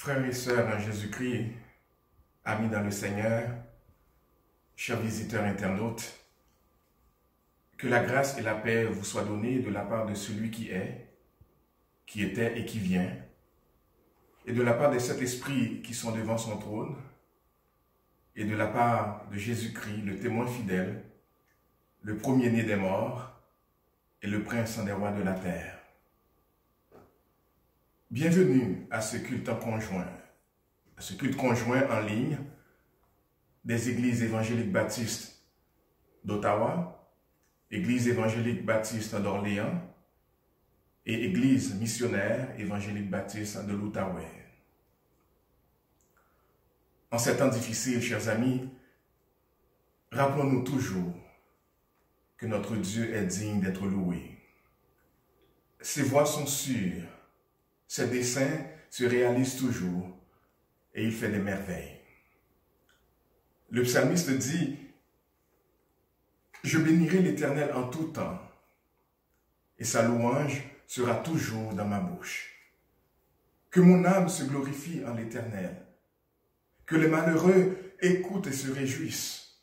Frères et sœurs en Jésus-Christ, amis dans le Seigneur, chers visiteurs internautes, que la grâce et la paix vous soient données de la part de celui qui est, qui était et qui vient, et de la part des sept esprits qui sont devant son trône, et de la part de Jésus-Christ, le témoin fidèle, le premier-né des morts et le prince des rois de la terre. Bienvenue à ce culte conjoint, en ligne des églises évangéliques baptistes d'Ottawa, Église évangélique baptiste d'Orléans et Église missionnaire évangélique baptiste de l'Outaouais. En ces temps difficiles, chers amis, rappelons-nous toujours que notre Dieu est digne d'être loué. Ses voies sont sûres, ses desseins se réalisent toujours et il fait des merveilles. Le psalmiste dit « Je bénirai l'Éternel en tout temps, et sa louange sera toujours dans ma bouche. Que mon âme se glorifie en l'Éternel, que les malheureux écoutent et se réjouissent.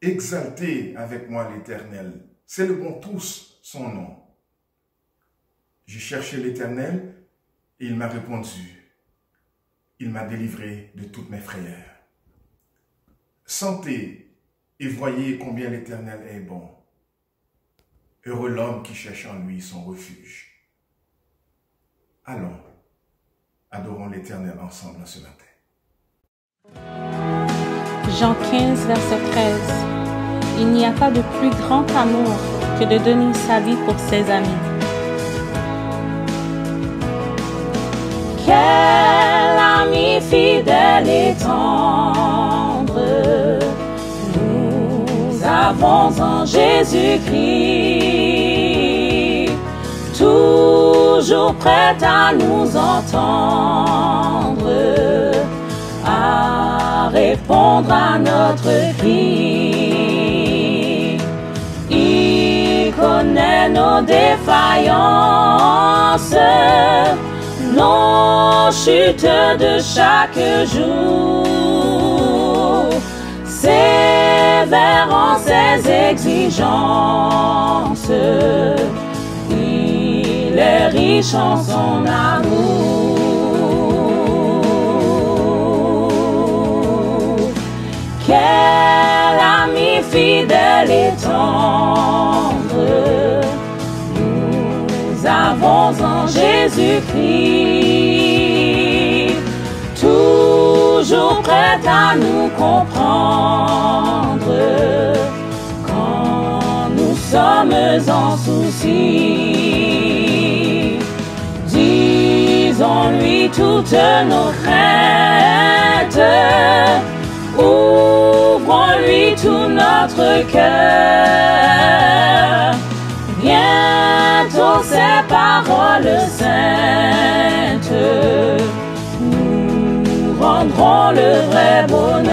Exaltez avec moi l'Éternel, c'est le bon tous son nom. J'ai cherché l'Éternel et il m'a répondu. Il m'a délivré de toutes mes frayeurs. Sentez et voyez combien l'Éternel est bon. Heureux l'homme qui cherche en lui son refuge. Allons, adorons l'Éternel ensemble ce matin. Jean 15, verset 13. Il n'y a pas de plus grand amour que de donner sa vie pour ses amis. Quel ami fidèle et tendre nous avons en Jésus-Christ, toujours prêt à nous entendre, à répondre à notre cri. Il connaît nos défaillances, nos chutes de chaque jour, sévère en ses exigences, il est riche en son amour. Quel ami fidèle et tendre nous avons en Jésus-Christ, toujours prêt à nous comprendre quand nous sommes en souci. Disons-lui toutes nos craintes, ouvrons-lui tout notre cœur. Bientôt ces paroles saintes nous rendront le vrai bonheur.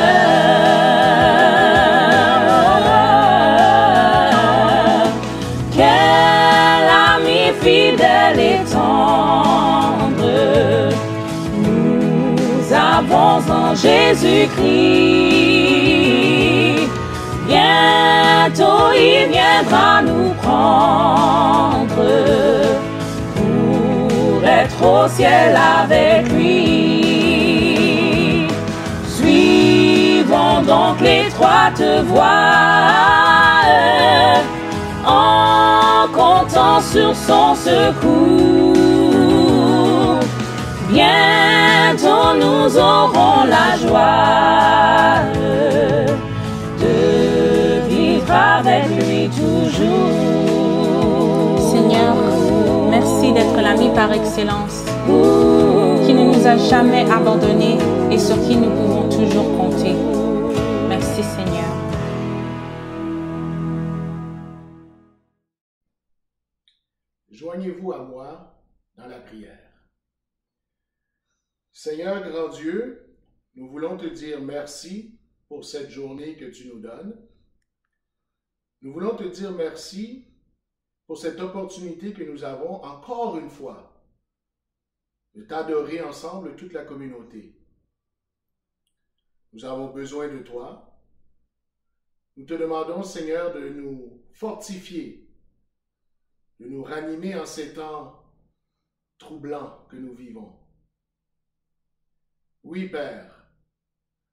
Quel ami fidèle et tendre nous avons en Jésus-Christ. Bientôt il viendra nous prendre pour être au ciel avec lui. Suivons donc l'étroite voie en comptant sur son secours. Bientôt nous aurons la joie de vivre avec lui toujours. Seigneur, merci d'être l'ami par excellence, qui ne nous a jamais abandonnés et sur qui nous pouvons toujours compter. Merci Seigneur. Joignez-vous à moi dans la prière. Seigneur grand Dieu, nous voulons te dire merci pour cette journée que tu nous donnes. Nous voulons te dire merci pour cette opportunité que nous avons encore une fois de t'adorer ensemble, toute la communauté. Nous avons besoin de toi. Nous te demandons, Seigneur, de nous fortifier, de nous ranimer en ces temps troublants que nous vivons. Oui, Père,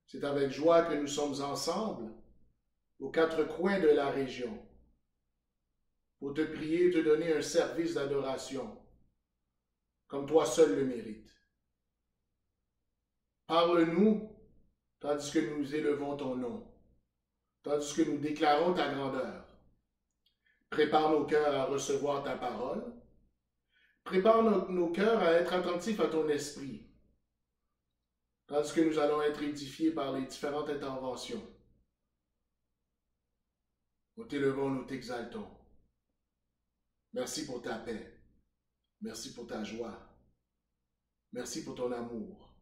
c'est avec joie que nous sommes ensemble aux quatre coins de la région pour te prier et te donner un service d'adoration comme toi seul le mérites. Parle-nous tandis que nous élevons ton nom, tandis que nous déclarons ta grandeur. Prépare nos cœurs à recevoir ta parole. Prépare nos cœurs à être attentifs à ton esprit, tandis que nous allons être édifiés par les différentes interventions. Nous t'élevons, nous t'exaltons. Merci pour ta paix. Merci pour ta joie. Merci pour ton amour.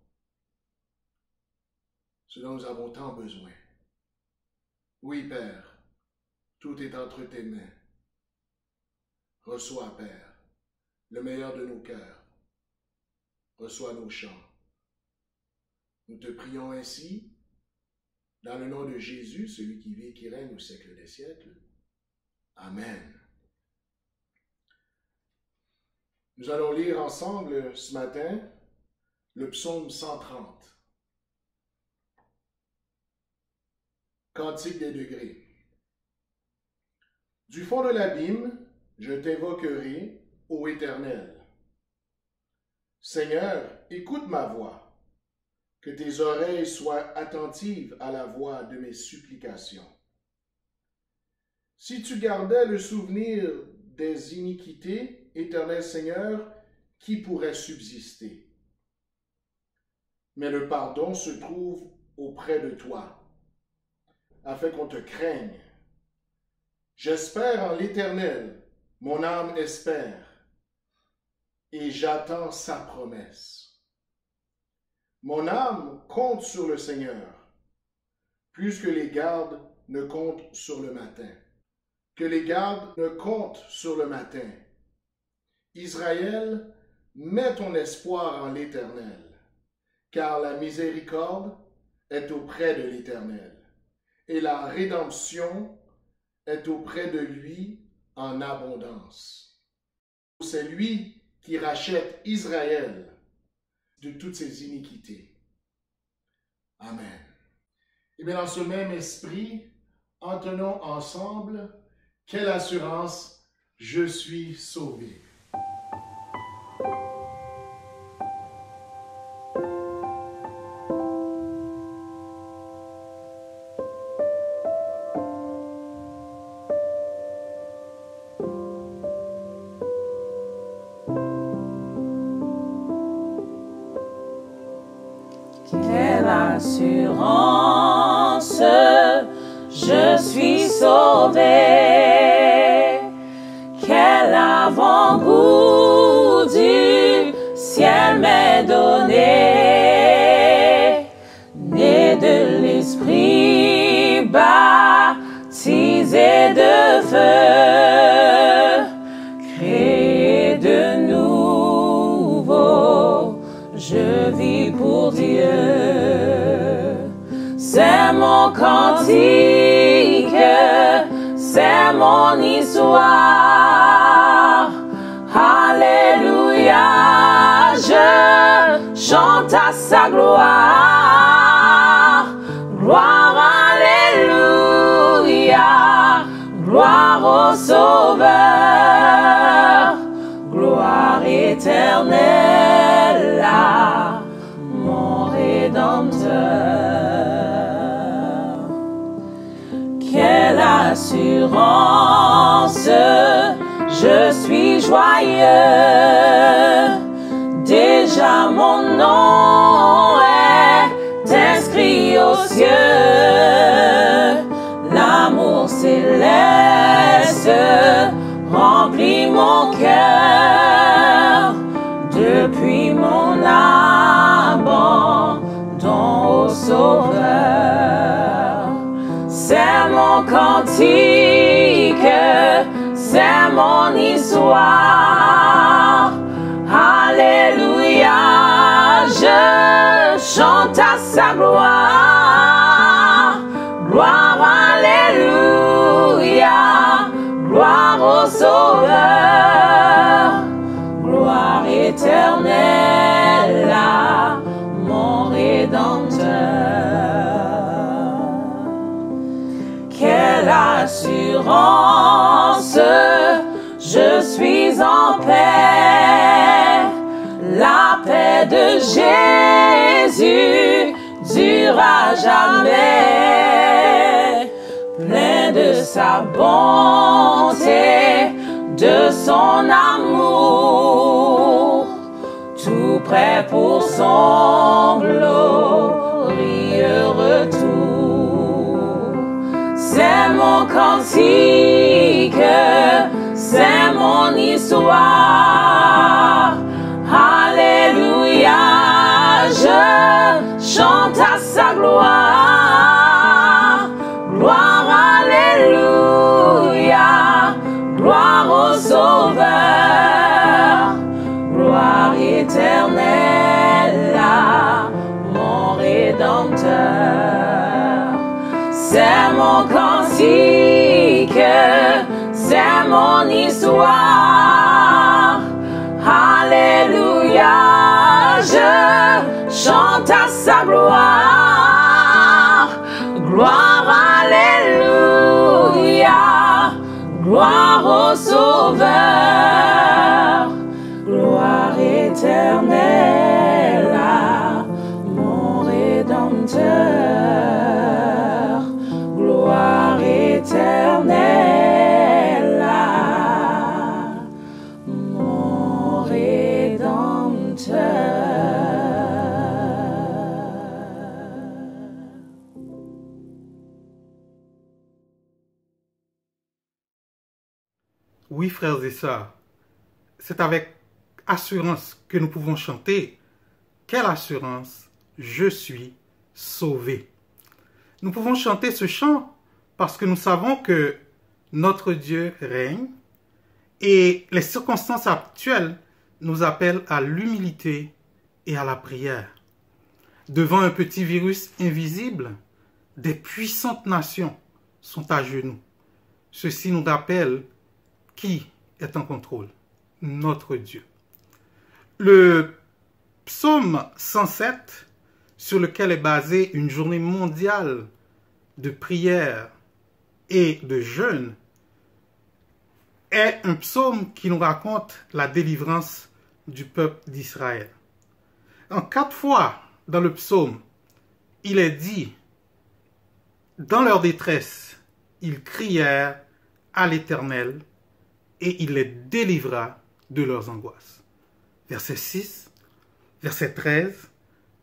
Ce dont nous avons tant besoin. Oui, Père, tout est entre tes mains. Reçois, Père, le meilleur de nos cœurs. Reçois nos chants. Nous te prions ainsi, dans le nom de Jésus, celui qui vit et qui règne au siècle des siècles. Amen. Nous allons lire ensemble ce matin le psaume 130. Cantique des degrés. Du fond de l'abîme, je t'invoquerai, ô Éternel. Seigneur, écoute ma voix, que tes oreilles soient attentives à la voix de mes supplications. Si tu gardais le souvenir des iniquités, Éternel Seigneur, qui pourrait subsister? Mais le pardon se trouve auprès de toi, afin qu'on te craigne. J'espère en l'Éternel, mon âme espère, et j'attends sa promesse. Mon âme compte sur le Seigneur, plus que les gardes ne comptent sur le matin. Que les gardes ne comptent sur le matin. Israël, mets ton espoir en l'Éternel, car la miséricorde est auprès de l'Éternel, et la rédemption est auprès de lui en abondance. C'est lui qui rachète Israël de toutes ses iniquités. Amen. Et bien, dans ce même esprit, entonnons ensemble « Quelle assurance, je suis sauvé ». Quelle assurance, je suis sauvé. Quel avant-goût du ciel m'est donné. Né de l'esprit, baptisé de feu, créé de nouveau, je vis pour Dieu. C'est mon cantique, c'est mon histoire. Alléluia, je chante à sa gloire. Gloire, alléluia, gloire au Sauveur. Gloire éternelle à mon Rédempteur. Quelle assurance, je suis joyeux. Déjà mon nom est inscrit aux cieux. L'amour céleste remplit mon cœur. Depuis mon abandon au Sauveur. C'est mon cantique, c'est mon histoire. Alléluia, chante à sa gloire. Gloire, alléluia, gloire au Sauveur, gloire éternelle à mon Rédempteur. Quelle assurance, je suis en paix, la paix de Jésus dure à jamais, plein de sa bonté, de son amour, tout prêt pour son glorieux retour. C'est mon cantique, c'est mon histoire. Alléluia, je chante à sa gloire. Gloire, alléluia, gloire au Sauveur, gloire éternelle à mon Rédempteur. C'est mon cantique, c'est mon histoire. Alléluia, je chante à sa gloire. Gloire, alléluia, gloire au Sauveur, gloire éternelle à mon Rédempteur, gloire éternelle à mon Rédempteur. Oui, frères et sœurs, c'est avec assurance que nous pouvons chanter. Quelle assurance, je suis sauvé. Nous pouvons chanter ce chant parce que nous savons que notre Dieu règne et les circonstances actuelles nous appellent à l'humilité et à la prière. Devant un petit virus invisible, des puissantes nations sont à genoux. Ceci nous rappelle qui est en contrôle? Notre Dieu. Le psaume 107, sur lequel est basée une journée mondiale de prière et de jeûne, est un psaume qui nous raconte la délivrance du peuple d'Israël. En 4 fois dans le psaume, il est dit, dans leur détresse, ils crièrent à l'Éternel et il les délivra de leurs angoisses. Verset 6, verset 13,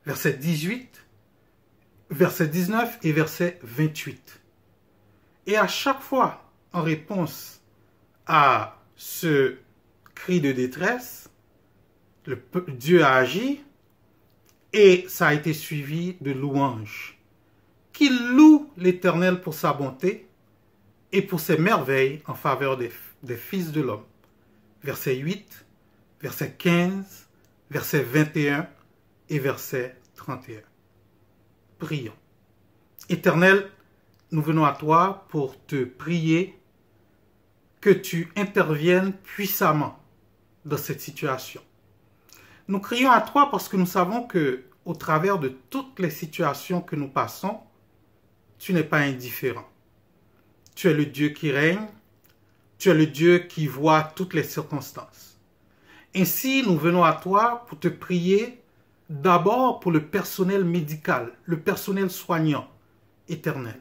verset 18, verset 19 et verset 28. Et à chaque fois, en réponse à ce cri de détresse, Dieu a agi et ça a été suivi de louanges. Qu'il loue l'Éternel pour sa bonté et pour ses merveilles en faveur des fils de l'homme. Verset 8, verset 15, verset 21 et verset 31. Prions. Éternel, nous venons à toi pour te prier que tu interviennes puissamment dans cette situation. Nous crions à toi parce que nous savons que, au travers de toutes les situations que nous passons, tu n'es pas indifférent. Tu es le Dieu qui règne, tu es le Dieu qui voit toutes les circonstances. Ainsi, nous venons à toi pour te prier d'abord pour le personnel médical, le personnel soignant, Éternel.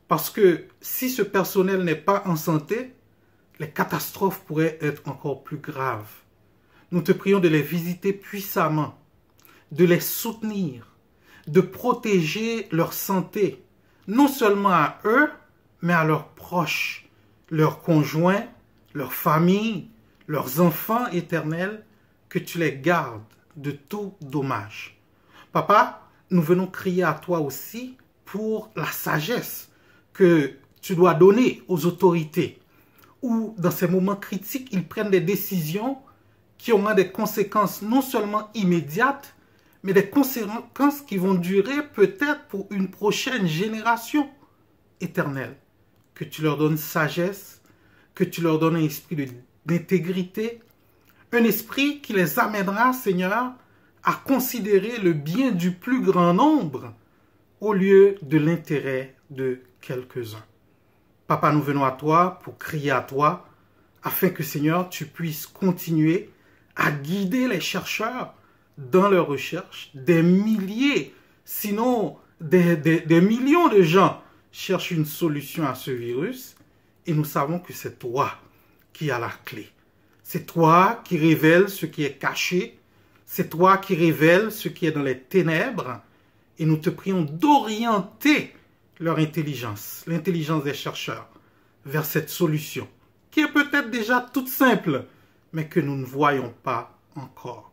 Parce que si ce personnel n'est pas en santé, les catastrophes pourraient être encore plus graves. Nous te prions de les visiter puissamment, de les soutenir, de protéger leur santé, non seulement à eux, mais à leurs proches, leurs conjoints, leurs familles, leurs enfants éternels, que tu les gardes de tout dommage. Papa, nous venons crier à toi aussi pour la sagesse que tu dois donner aux autorités, où dans ces moments critiques, ils prennent des décisions qui auront des conséquences non seulement immédiates, mais des conséquences qui vont durer peut-être pour une prochaine génération. Éternel, que tu leur donnes sagesse, que tu leur donnes un esprit d'intégrité, un esprit qui les amènera, Seigneur, à considérer le bien du plus grand nombre au lieu de l'intérêt de quelques-uns. Papa, nous venons à toi pour crier à toi, afin que, Seigneur, tu puisses continuer à guider les chercheurs dans leurs recherches. Des milliers, sinon des millions de gens cherchent une solution à ce virus, et nous savons que c'est toi qui as la clé. C'est toi qui révèles ce qui est caché, c'est toi qui révèles ce qui est dans les ténèbres, et nous te prions d'orienter leur intelligence, l'intelligence des chercheurs, vers cette solution, qui est peut-être déjà toute simple, mais que nous ne voyons pas encore.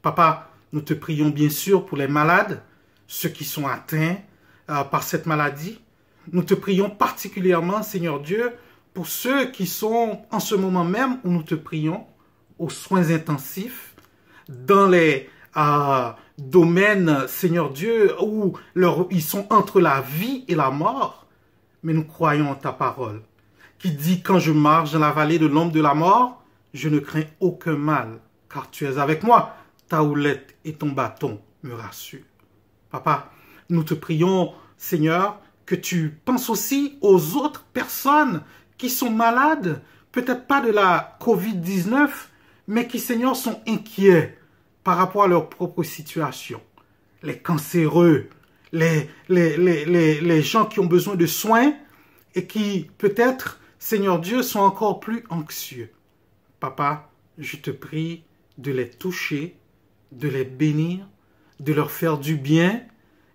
Papa, nous te prions bien sûr pour les malades, ceux qui sont atteints par cette maladie. Nous te prions particulièrement, Seigneur Dieu, pour ceux qui sont en ce moment même où nous te prions, aux soins intensifs, dans les domaines, Seigneur Dieu, où ils sont entre la vie et la mort. Mais nous croyons en ta parole, qui dit, quand je marche dans la vallée de l'ombre de la mort, je ne crains aucun mal, car tu es avec moi. Ta houlette et ton bâton me rassurent. Papa, nous te prions, Seigneur, que tu penses aussi aux autres personnes qui sont malades, peut-être pas de la COVID-19, mais qui, Seigneur, sont inquiets par rapport à leur propre situation. Les cancéreux, les gens qui ont besoin de soins et qui, peut-être, Seigneur Dieu, sont encore plus anxieux. Papa, je te prie de les toucher, de les bénir, de leur faire du bien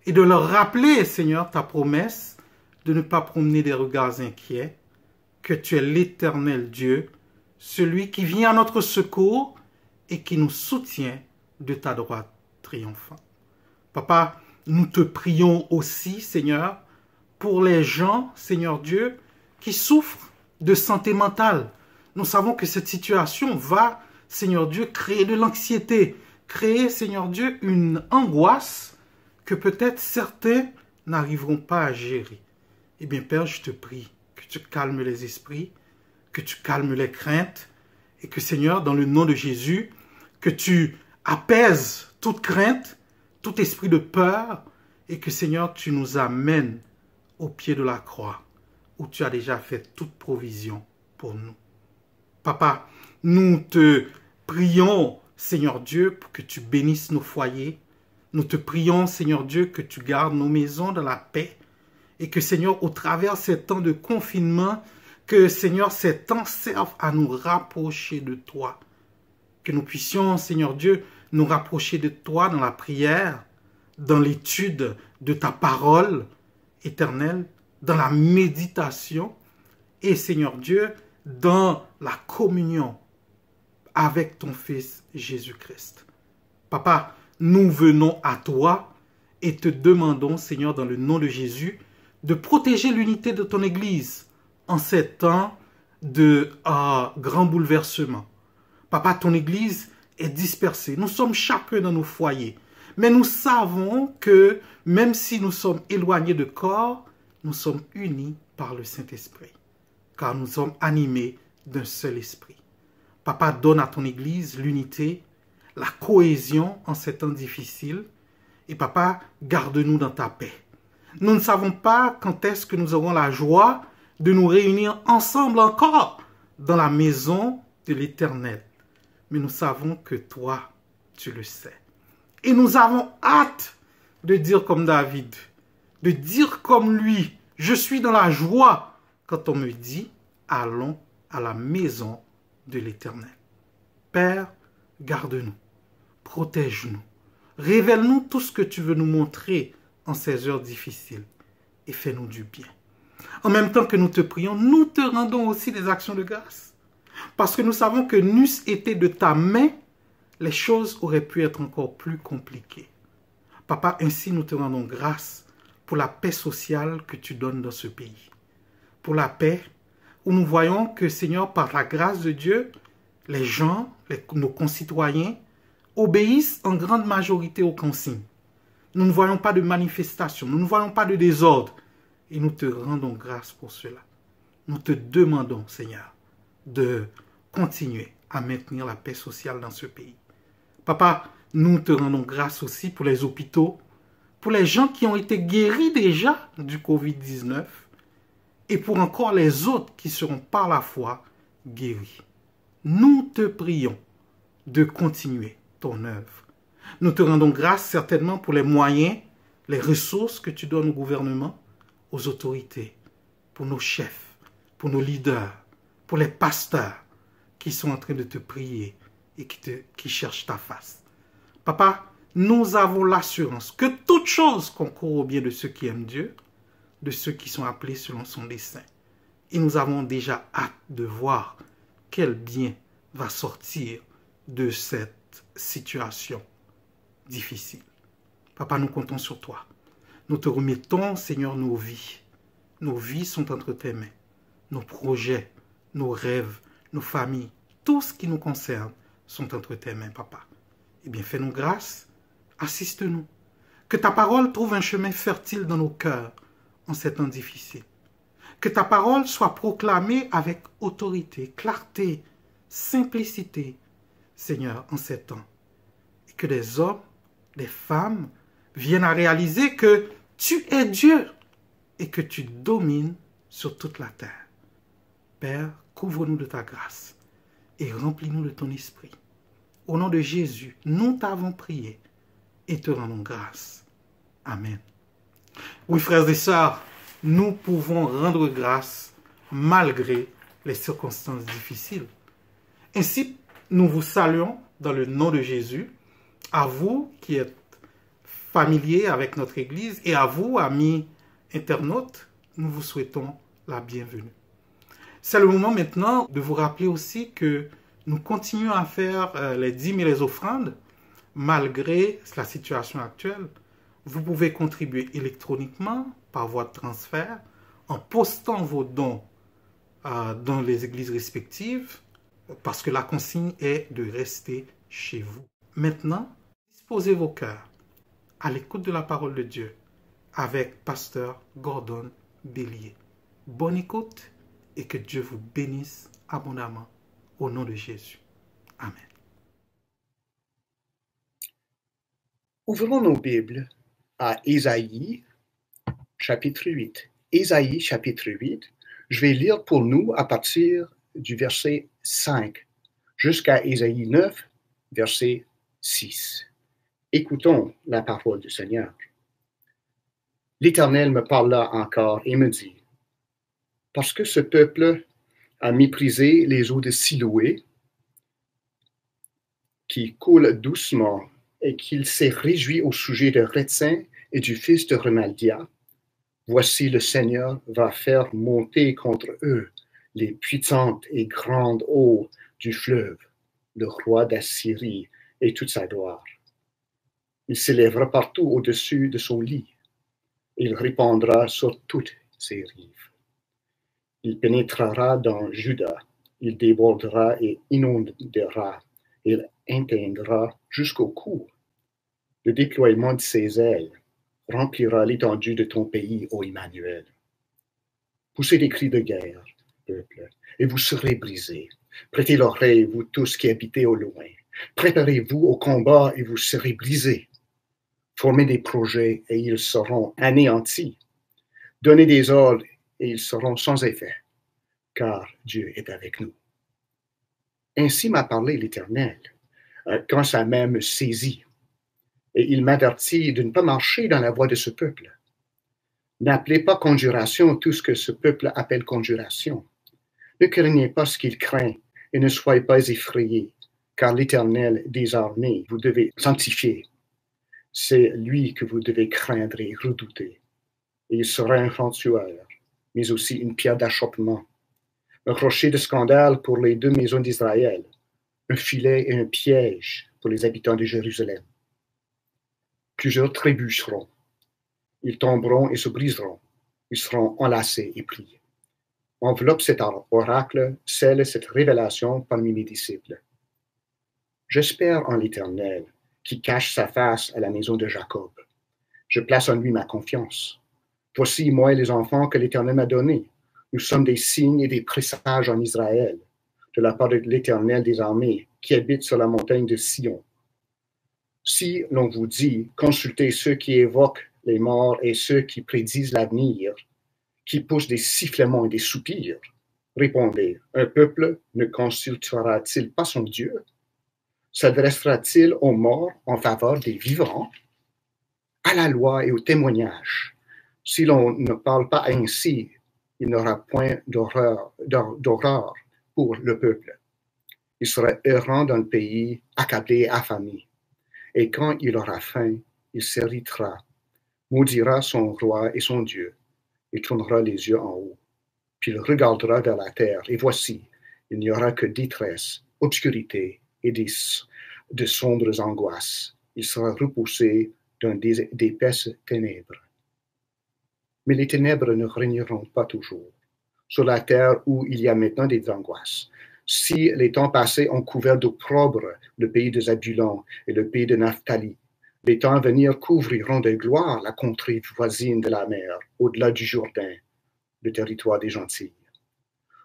et de leur rappeler, Seigneur, ta promesse de ne pas promener des regards inquiets, que tu es l'Éternel Dieu, celui qui vient à notre secours et qui nous soutient de ta droite triomphante. Papa, nous te prions aussi, Seigneur, pour les gens, Seigneur Dieu, qui souffrent de santé mentale. Nous savons que cette situation va, Seigneur Dieu, créer de l'anxiété, créer, Seigneur Dieu, une angoisse que peut-être certains n'arriveront pas à gérer. Eh bien, Père, je te prie que tu calmes les esprits, que tu calmes les craintes, et que, Seigneur, dans le nom de Jésus, que tu apaises toute crainte, tout esprit de peur, et que, Seigneur, tu nous amènes au pied de la croix, où tu as déjà fait toute provision pour nous. Papa, nous te prions, Seigneur Dieu, pour que tu bénisses nos foyers. Nous te prions, Seigneur Dieu, que tu gardes nos maisons dans la paix, et que, Seigneur, au travers ces temps de confinement, que, Seigneur, ces temps servent à nous rapprocher de toi. Que nous puissions, Seigneur Dieu, nous rapprocher de toi dans la prière, dans l'étude de ta parole éternelle, dans la méditation, et, Seigneur Dieu, dans la communion avec ton Fils Jésus-Christ. Papa, nous venons à toi et te demandons, Seigneur, dans le nom de Jésus, de protéger l'unité de ton Église en ces temps de grand bouleversement. Papa, ton Église est dispersée. Nous sommes chacun dans nos foyers. Mais nous savons que même si nous sommes éloignés de corps, nous sommes unis par le Saint-Esprit. Car nous sommes animés d'un seul esprit. Papa, donne à ton Église l'unité, la cohésion en ces temps difficiles. Et papa, garde-nous dans ta paix. Nous ne savons pas quand est-ce que nous aurons la joie de nous réunir ensemble encore dans la maison de l'Éternel. Mais nous savons que toi, tu le sais. Et nous avons hâte de dire comme David, de dire comme lui, je suis dans la joie quand on me dit, allons à la maison de l'Éternel. Père, garde-nous, protège-nous, révèle-nous tout ce que tu veux nous montrer en ces heures difficiles et fais-nous du bien. En même temps que nous te prions, nous te rendons aussi des actions de grâce. Parce que nous savons que n'eussent été de ta main, les choses auraient pu être encore plus compliquées. Papa, ainsi nous te rendons grâce pour la paix sociale que tu donnes dans ce pays. Pour la paix où nous voyons que, Seigneur, par la grâce de Dieu, les gens, nos concitoyens, obéissent en grande majorité aux consignes. Nous ne voyons pas de manifestation, nous ne voyons pas de désordre. Et nous te rendons grâce pour cela. Nous te demandons, Seigneur, de continuer à maintenir la paix sociale dans ce pays. Papa, nous te rendons grâce aussi pour les hôpitaux, pour les gens qui ont été guéris déjà du Covid-19 et pour encore les autres qui seront par la foi guéris. Nous te prions de continuer ton œuvre. Nous te rendons grâce certainement pour les moyens, les ressources que tu donnes au gouvernement, aux autorités, pour nos chefs, pour nos leaders, pour les pasteurs qui sont en train de te prier et qui cherchent ta face. Papa, nous avons l'assurance que toute chose concourt au bien de ceux qui aiment Dieu, de ceux qui sont appelés selon son dessein. Et nous avons déjà hâte de voir quel bien va sortir de cette situation difficile. Papa, nous comptons sur toi. Nous te remettons, Seigneur, nos vies. Nos vies sont entre tes mains. Nos projets, nos rêves, nos familles, tout ce qui nous concerne sont entre tes mains, Papa. Eh bien, fais-nous grâce, assiste-nous. Que ta parole trouve un chemin fertile dans nos cœurs en ces temps difficiles. Que ta parole soit proclamée avec autorité, clarté, simplicité, Seigneur, en ces temps. Et que des hommes, des femmes viennent à réaliser que tu es Dieu et que tu domines sur toute la terre. Père, couvre-nous de ta grâce et remplis-nous de ton esprit. Au nom de Jésus, nous t'avons prié et te rendons grâce. Amen. Oui, frères et sœurs, nous pouvons rendre grâce malgré les circonstances difficiles. Ainsi, nous vous saluons dans le nom de Jésus, à vous qui êtes familiers avec notre Église et à vous, amis internautes, nous vous souhaitons la bienvenue. C'est le moment maintenant de vous rappeler aussi que nous continuons à faire les dîmes et les offrandes malgré la situation actuelle. Vous pouvez contribuer électroniquement par voie de transfert en postant vos dons dans les églises respectives parce que la consigne est de rester chez vous. Maintenant, disposez vos cœurs à l'écoute de la parole de Dieu avec Pasteur Gordon Bélier. Bonne écoute et que Dieu vous bénisse abondamment au nom de Jésus. Amen. Ouvrons nos Bibles à Ésaïe, chapitre 8. Ésaïe, chapitre 8, je vais lire pour nous à partir du verset 5 jusqu'à Ésaïe 9, verset 6. Écoutons la parole du Seigneur. L'Éternel me parla encore et me dit, « Parce que ce peuple a méprisé les eaux de Siloé, qui coulent doucement, et qu'il s'est réjoui au sujet de Rétzin et du fils de Remaldia, voici le Seigneur va faire monter contre eux les puissantes et grandes eaux du fleuve, le roi d'Assyrie et toute sa gloire. Il s'élèvera partout au-dessus de son lit. Il répandra sur toutes ses rives. Il pénétrera dans Juda. Il débordera et inondera. Il atteindra jusqu'au cou. Le déploiement de ses ailes remplira l'étendue de ton pays, ô Emmanuel. Poussez des cris de guerre, peuple, et vous serez brisés. Prêtez l'oreille, vous tous qui habitez au loin. Préparez-vous au combat et vous serez brisés. Formez des projets et ils seront anéantis. Donnez des ordres et ils seront sans effet, car Dieu est avec nous. Ainsi m'a parlé l'Éternel, quand sa main me saisit, et il m'avertit de ne pas marcher dans la voie de ce peuple. N'appelez pas conjuration tout ce que ce peuple appelle conjuration. Ne craignez pas ce qu'il craint, et ne soyez pas effrayés, car l'Éternel des armées, vous devez sanctifier. C'est lui que vous devez craindre et redouter. Et il sera un grand tueur, mais aussi une pierre d'achoppement, un rocher de scandale pour les deux maisons d'Israël, un filet et un piège pour les habitants de Jérusalem. Plusieurs trébucheront, ils tomberont et se briseront, ils seront enlacés et pliés. Enveloppe cet oracle, scelle cette révélation parmi mes disciples. J'espère en l'Éternel, qui cache sa face à la maison de Jacob. Je place en lui ma confiance. Voici, moi et les enfants que l'Éternel m'a donnés. Nous sommes des signes et des présages en Israël, de la part de l'Éternel des armées, qui habite sur la montagne de Sion. Si l'on vous dit, consultez ceux qui évoquent les morts et ceux qui prédisent l'avenir, qui poussent des sifflements et des soupirs, répondez, un peuple ne consultera-t-il pas son Dieu? S'adressera-t-il aux morts en faveur des vivants? À la loi et au témoignage. Si l'on ne parle pas ainsi, il n'aura point d'horreur pour le peuple. Il sera errant dans le pays, accablé et affamé. Et quand il aura faim, il s'irritera, maudira son roi et son Dieu, et tournera les yeux en haut. Puis il regardera vers la terre, et voici, il n'y aura que détresse, obscurité et de sombres angoisses. Il sera repoussé dans d'épaisses ténèbres. Mais les ténèbres ne régneront pas toujours. Sur la terre où il y a maintenant des angoisses. Si les temps passés ont couvert d'opprobre le pays de Zabulon et le pays de Naphtali, les temps à venir couvriront de gloire la contrée voisine de la mer, au-delà du Jourdain, le territoire des gentils.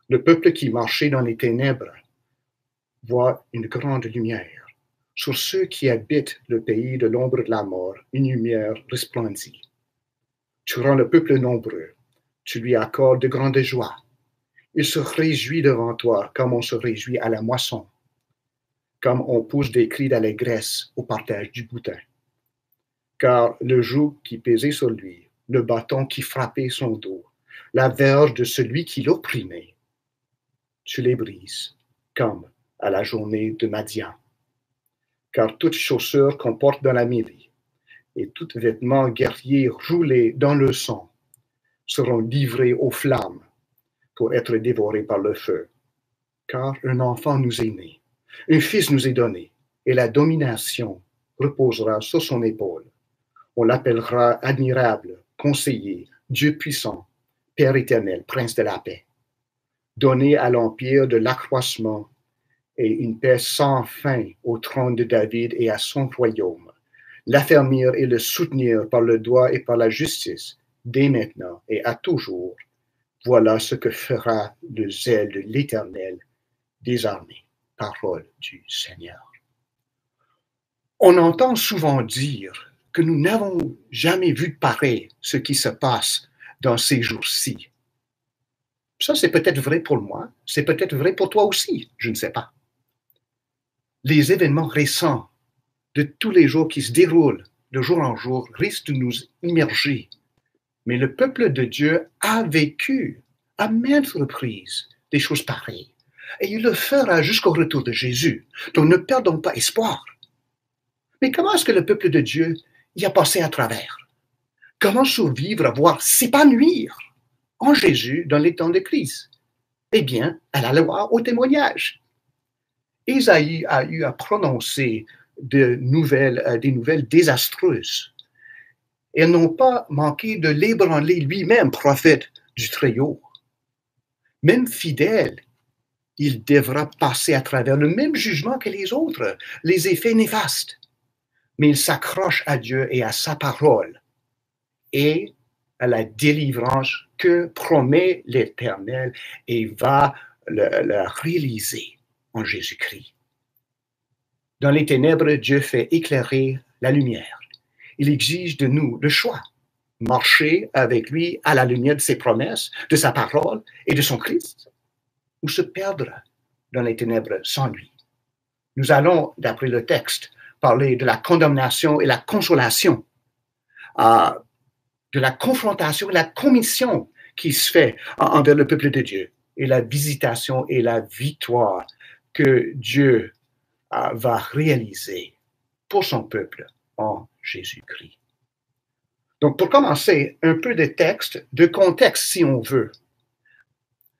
Le peuple qui marchait dans les ténèbres voit une grande lumière. Sur ceux qui habitent le pays de l'ombre de la mort, une lumière resplendit. Tu rends le peuple nombreux, tu lui accordes de grandes joies. Il se réjouit devant toi comme on se réjouit à la moisson, comme on pousse des cris d'allégresse au partage du butin. Car le joug qui pesait sur lui, le bâton qui frappait son dos, la verge de celui qui l'opprimait, tu les brises, comme à la journée de Madian. Car toute chaussure qu'on porte dans la mêlée et tout vêtement guerrier roulé dans le sang seront livrés aux flammes pour être dévorés par le feu. Car un enfant nous est né, un fils nous est donné, et la domination reposera sur son épaule. On l'appellera admirable, conseiller, Dieu puissant, Père éternel, Prince de la paix. Donné à l'empire de l'accroissement et une paix sans fin au trône de David et à son royaume, l'affermir et le soutenir par le droit et par la justice, dès maintenant et à toujours. Voilà ce que fera le zèle de l'Éternel des armées. Parole du Seigneur. On entend souvent dire que nous n'avons jamais vu de pareil ce qui se passe dans ces jours-ci. Ça, c'est peut-être vrai pour moi, c'est peut-être vrai pour toi aussi, je ne sais pas. Les événements récents de tous les jours qui se déroulent de jour en jour risquent de nous immerger. Mais le peuple de Dieu a vécu à maintes reprises des choses pareilles. Et il le fera jusqu'au retour de Jésus. Donc ne perdons pas espoir. Mais comment est-ce que le peuple de Dieu y a passé à travers? Comment survivre, voire s'épanouir en Jésus dans les temps de crise? Eh bien, à la loi, au témoignage. Ésaïe a eu à prononcer des nouvelles désastreuses. Elles n'ont pas manqué de l'ébranler lui-même, prophète du Très-Haut. Même fidèle, il devra passer à travers le même jugement que les autres, les effets néfastes. Mais il s'accroche à Dieu et à sa parole et à la délivrance que promet l'Éternel et va le réaliser en Jésus-Christ. Dans les ténèbres, Dieu fait éclairer la lumière. Il exige de nous le choix, marcher avec lui à la lumière de ses promesses, de sa parole et de son Christ, ou se perdre dans les ténèbres sans lui. Nous allons, d'après le texte, parler de la condamnation et la consolation, de la confrontation et la commission qui se fait envers le peuple de Dieu, et la visitation et la victoire que Dieu va réaliser pour son peuple en Jésus-Christ. Donc, pour commencer, un peu de texte, de contexte, si on veut.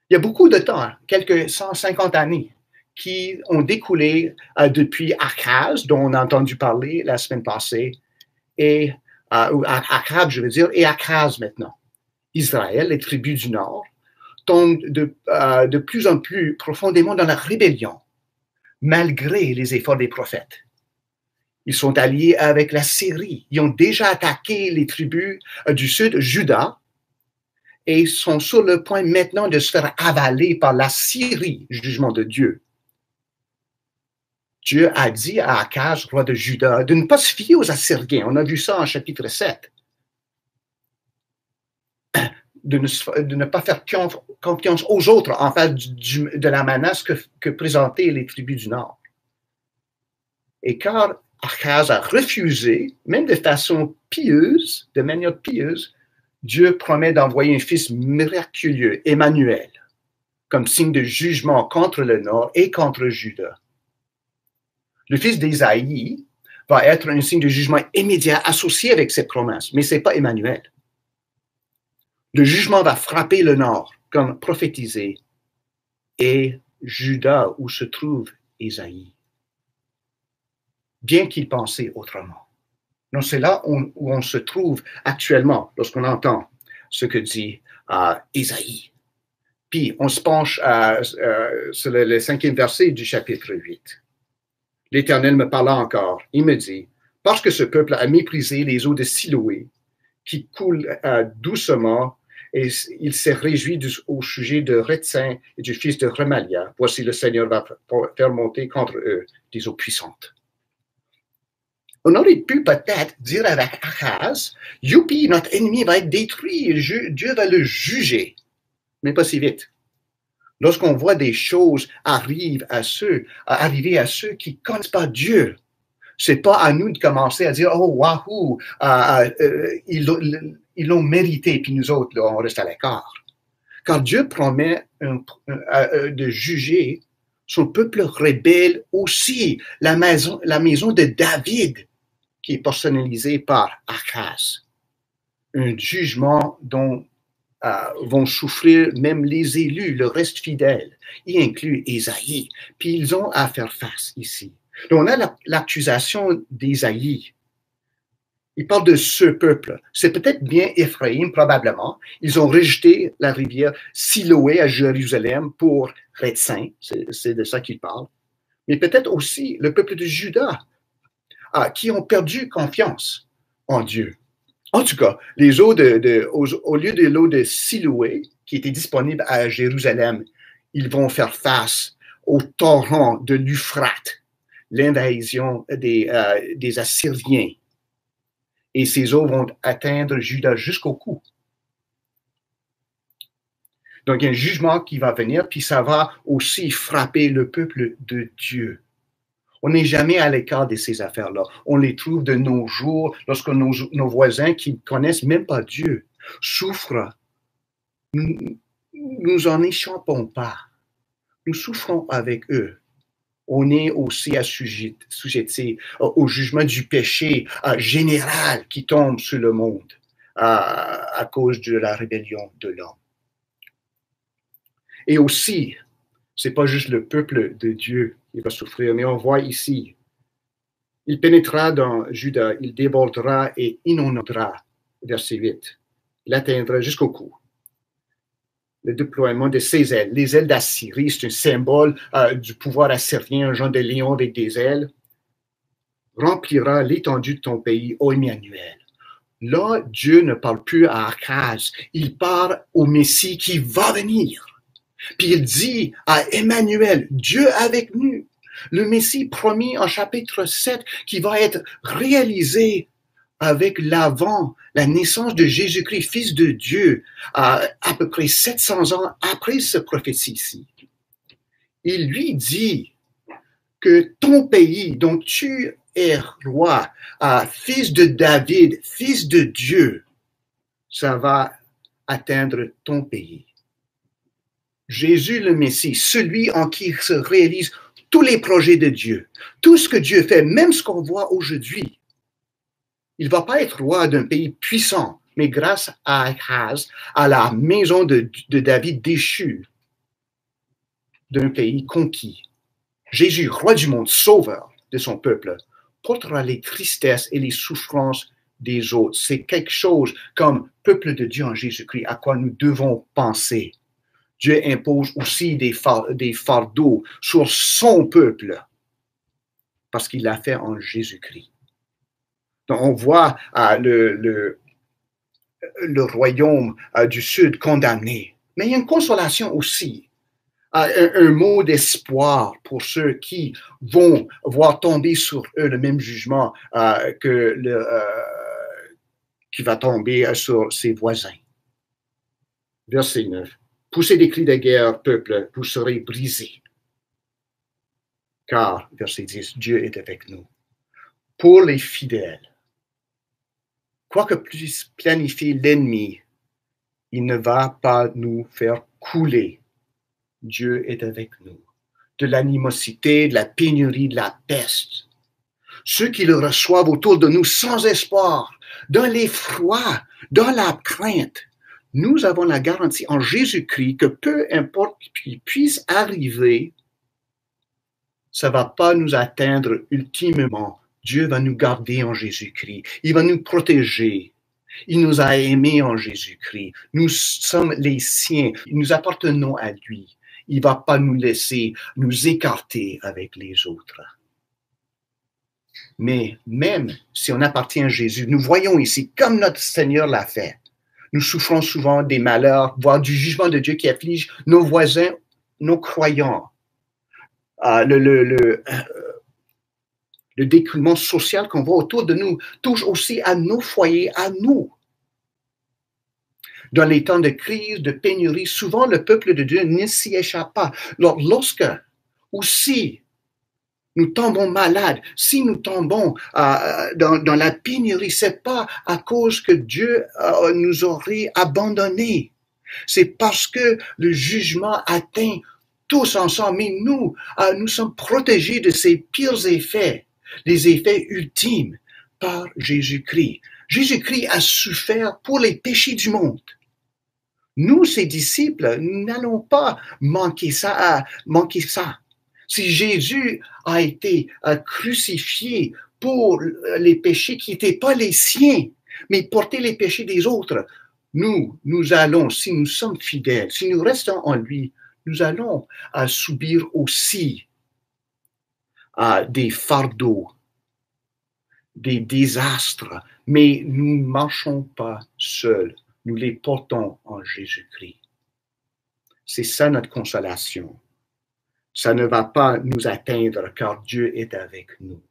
Il y a beaucoup de temps, quelques 150 années, qui ont découlé depuis Achaz, dont on a entendu parler la semaine passée, et Achab, je veux dire, et Achaz maintenant. Israël, les tribus du Nord, tombent de plus en plus profondément dans la rébellion. malgré les efforts des prophètes. Ils sont alliés avec la Syrie. Ils ont déjà attaqué les tribus du sud, Juda, et sont sur le point maintenant de se faire avaler par la Syrie, jugement de Dieu. Dieu a dit à Akaz, roi de Juda, de ne pas se fier aux Assyriens. On a vu ça en chapitre 7. De ne pas faire confiance aux autres en face de la menace que présentaient les tribus du Nord. Et car Akaz a refusé, même de façon pieuse, de manière pieuse, Dieu promet d'envoyer un fils miraculeux, Emmanuel, comme signe de jugement contre le Nord et contre Juda. Le fils d'Ésaïe va être un signe de jugement immédiat associé avec cette promesse, mais ce n'est pas Emmanuel. Le jugement va frapper le Nord, comme prophétisé, et Juda, où se trouve Ésaïe. Bien qu'il pensait autrement. Donc, c'est là où on se trouve actuellement, lorsqu'on entend ce que dit Ésaïe. Puis, on se penche sur le 5e verset du chapitre 8. L'Éternel me parla encore. Il me dit, « Parce que ce peuple a méprisé les eaux de Siloé, qui coulent doucement, et il s'est réjoui au sujet de Rétzin et du fils de Remalia. Voici le Seigneur va faire monter contre eux des eaux puissantes. » On aurait pu peut-être dire avec Akaz, « Youpi, notre ennemi va être détruit, Dieu va le juger. » Mais pas si vite. Lorsqu'on voit des choses arriver à ceux qui ne connaissent pas Dieu, c'est pas à nous de commencer à dire, oh, wahou, ils l'ont mérité, puis nous autres, là, on reste à l'écart. Car Dieu promet de juger son peuple rebelle aussi, la maison de David, qui est personnalisée par Akaz. Un jugement dont vont souffrir même les élus, le reste fidèle, y inclut Ésaïe. Puis ils ont à faire face ici. Donc on a l'accusation d'Ésaïe. Il parle de ce peuple. C'est peut-être bien Éphraïm, probablement. Ils ont rejeté la rivière Siloé à Jérusalem pour Rétzin. C'est de ça qu'il parle. Mais peut-être aussi le peuple de Juda, qui ont perdu confiance en Dieu. En tout cas, les eaux au lieu de l'eau de Siloé, qui était disponible à Jérusalem, ils vont faire face au torrent de l'Euphrate, l'invasion des Assyriens. Et ces eaux vont atteindre Juda jusqu'au cou. Donc, il y a un jugement qui va venir, puis ça va aussi frapper le peuple de Dieu. On n'est jamais à l'écart de ces affaires-là. On les trouve de nos jours lorsque nos voisins qui ne connaissent même pas Dieu souffrent. Nous en échappons pas. Nous souffrons avec eux. On est aussi assujettis au jugement du péché général qui tombe sur le monde à cause de la rébellion de l'homme. Et aussi, c'est pas juste le peuple de Dieu qui va souffrir, mais on voit ici, il pénétrera dans Juda, il débordera et inondera, verset 8. Il atteindra jusqu'au cou. Le déploiement de ses ailes. Les ailes d'Assyrie, c'est un symbole du pouvoir assyrien, un genre de lion avec des ailes. Remplira l'étendue de ton pays, ô Emmanuel. Là, Dieu ne parle plus à Akaz, il parle au Messie qui va venir. Puis il dit à Emmanuel, Dieu avec nous, le Messie promis en chapitre 7 qui va être réalisé avec la naissance de Jésus-Christ, Fils de Dieu, à peu près 700 ans après ce prophétie-ci. Il lui dit que ton pays dont tu es roi, fils de David, fils de Dieu, ça va atteindre ton pays. Jésus le Messie, celui en qui se réalisent tous les projets de Dieu, tout ce que Dieu fait, même ce qu'on voit aujourd'hui. Il ne va pas être roi d'un pays puissant, mais grâce à Akaz, à la maison de David déchue, d'un pays conquis. Jésus, roi du monde, sauveur de son peuple, portera les tristesses et les souffrances des autres. C'est quelque chose comme peuple de Dieu en Jésus-Christ à quoi nous devons penser. Dieu impose aussi des fardeaux sur son peuple parce qu'il l'a fait en Jésus-Christ. Donc, on voit le royaume du Sud condamné. Mais il y a une consolation aussi, un mot d'espoir pour ceux qui vont voir tomber sur eux le même jugement qui va tomber sur ses voisins. Verset 9. Poussez des cris de guerre, peuple, vous serez brisés. Car, verset 10, Dieu est avec nous. Pour les fidèles, quoi que puisse planifier l'ennemi, il ne va pas nous faire couler. Dieu est avec nous. De l'animosité, de la pénurie, de la peste. Ceux qui le reçoivent autour de nous sans espoir, dans l'effroi, dans la crainte, nous avons la garantie en Jésus-Christ que peu importe ce qui puisse arriver, ça ne va pas nous atteindre ultimement. Dieu va nous garder en Jésus-Christ. Il va nous protéger. Il nous a aimés en Jésus-Christ. Nous sommes les siens. Nous appartenons à lui. Il ne va pas nous laisser nous écarter avec les autres. Mais même si on appartient à Jésus, nous voyons ici, comme notre Seigneur l'a fait, nous souffrons souvent des malheurs, voire du jugement de Dieu qui afflige nos voisins, nos croyants. Le découlement social qu'on voit autour de nous touche aussi à nos foyers, à nous. Dans les temps de crise, de pénurie, souvent le peuple de Dieu ne s'y échappe pas. Alors, lorsque ou si nous tombons malades, si nous tombons dans la pénurie, c'est pas à cause que Dieu nous aurait abandonnés. C'est parce que le jugement atteint tous ensemble, mais nous sommes protégés de ces pires effets, les effets ultimes par Jésus-Christ. Jésus-Christ a souffert pour les péchés du monde. Nous, ses disciples, nous n'allons pas manquer ça. Si Jésus a été crucifié pour les péchés qui n'étaient pas les siens, mais porter les péchés des autres, nous allons, si nous sommes fidèles, si nous restons en lui, nous allons subir aussi des fardeaux, des désastres, mais nous ne marchons pas seuls, nous les portons en Jésus-Christ. C'est ça notre consolation. Ça ne va pas nous atteindre car Dieu est avec nous.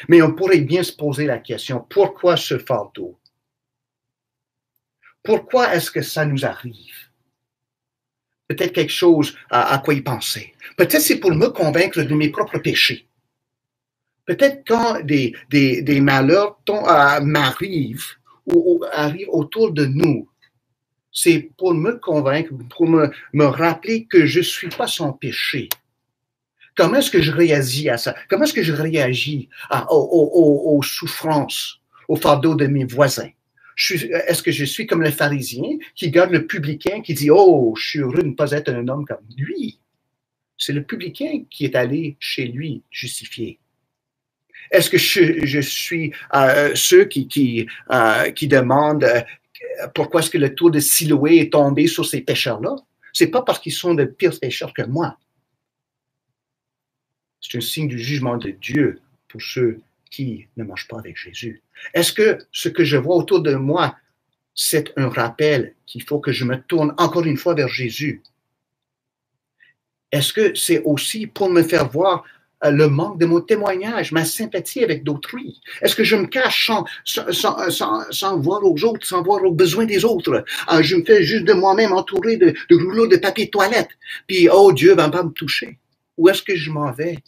Mais on pourrait bien se poser la question, pourquoi ce fardeau? Pourquoi est-ce que ça nous arrive? Peut-être quelque chose à quoi y penser. Peut-être c'est pour me convaincre de mes propres péchés. Peut-être quand des malheurs m'arrivent ou arrivent autour de nous, c'est pour me convaincre, pour me rappeler que je ne suis pas sans péché. Comment est-ce que je réagis à ça? Comment est-ce que je réagis aux souffrances, aux fardeaux de mes voisins? Est-ce que je suis comme le pharisien qui regarde le publicain qui dit « Oh, je suis heureux de ne pas être un homme comme lui ». C'est le publicain qui est allé chez lui justifié. Est-ce que je suis ceux qui demandent pourquoi est-ce que le tour de Siloé est tombé sur ces pécheurs-là? C'est pas parce qu'ils sont de pires pécheurs que moi. C'est un signe du jugement de Dieu pour ceux qui ne marchent pas avec Jésus. Est-ce que ce que je vois autour de moi, c'est un rappel qu'il faut que je me tourne encore une fois vers Jésus? Est-ce que c'est aussi pour me faire voir le manque de mon témoignage, ma sympathie avec d'autrui? Est-ce que je me cache sans voir aux autres, sans voir aux besoins des autres? Je me fais juste de moi-même entouré de rouleaux de papier de toilette, puis oh, Dieu va pas me toucher. Où est-ce que je m'en vais?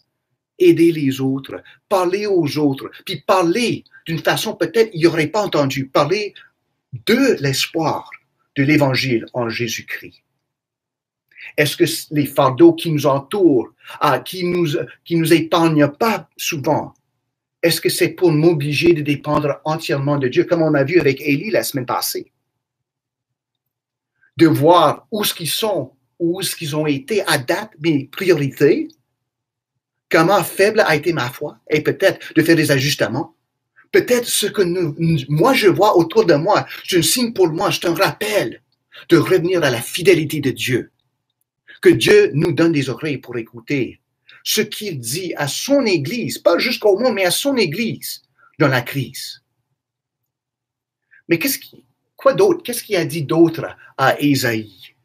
Aider les autres, parler aux autres, puis parler d'une façon peut-être ils n'auraient pas entendu, parler de l'espoir de l'Évangile en Jésus-Christ. Est-ce que les fardeaux qui nous entourent, qui nous épargnent pas souvent, est-ce que c'est pour m'obliger de dépendre entièrement de Dieu, comme on a vu avec Élie la semaine passée? De voir où est-ce qu'ils sont, où est-ce qu'ils ont été à date, mes priorités, comment faible a été ma foi, et peut-être de faire des ajustements. Peut-être ce que moi je vois autour de moi, c'est un signe pour moi, c'est un rappel de revenir à la fidélité de Dieu. Que Dieu nous donne des oreilles pour écouter, ce qu'il dit à son Église, pas jusqu'au monde, mais à son Église dans la crise. Mais quoi d'autre? Qu'est-ce qu'il a dit d'autre à Ésaïe?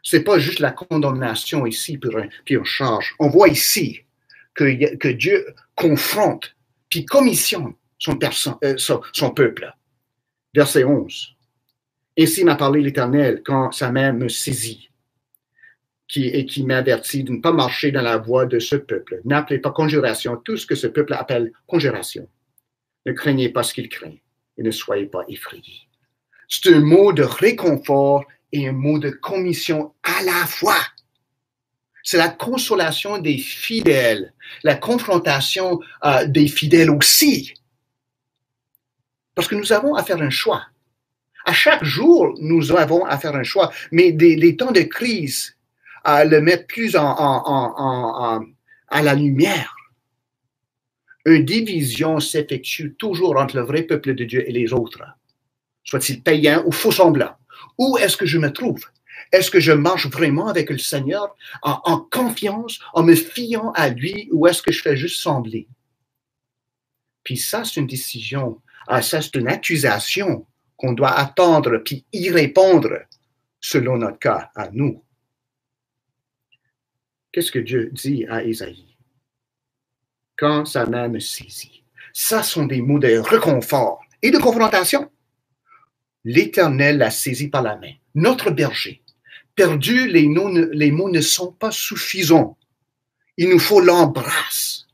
C'est pas juste la condamnation ici puis on charge. On voit ici que Dieu confronte puis commissionne son peuple. Verset 11. Ainsi m'a parlé l'Éternel quand sa main me saisit et qui m'avertit de ne pas marcher dans la voie de ce peuple. N'appelez pas conjuration tout ce que ce peuple appelle conjuration. Ne craignez pas ce qu'il craint et ne soyez pas effrayés. C'est un mot de réconfort et un mot de commission à la fois. C'est la consolation des fidèles, la confrontation des fidèles aussi. Parce que nous avons à faire un choix. À chaque jour, nous avons à faire un choix. Mais les temps de crise, le mettre plus à la lumière. Une division s'effectue toujours entre le vrai peuple de Dieu et les autres, soit-il païen ou faux semblant. Où est-ce que je me trouve? Est-ce que je marche vraiment avec le Seigneur en confiance, en me fiant à lui, ou est-ce que je fais juste sembler? Puis ça, c'est une décision, ça, c'est une accusation qu'on doit attendre puis y répondre selon notre cas à nous. Qu'est-ce que Dieu dit à Ésaïe? Quand sa main me saisit. Ça sont des mots de réconfort et de confrontation. L'Éternel l'a saisi par la main. Notre berger. Perdu, les mots ne sont pas suffisants. Il nous faut l'embrasse.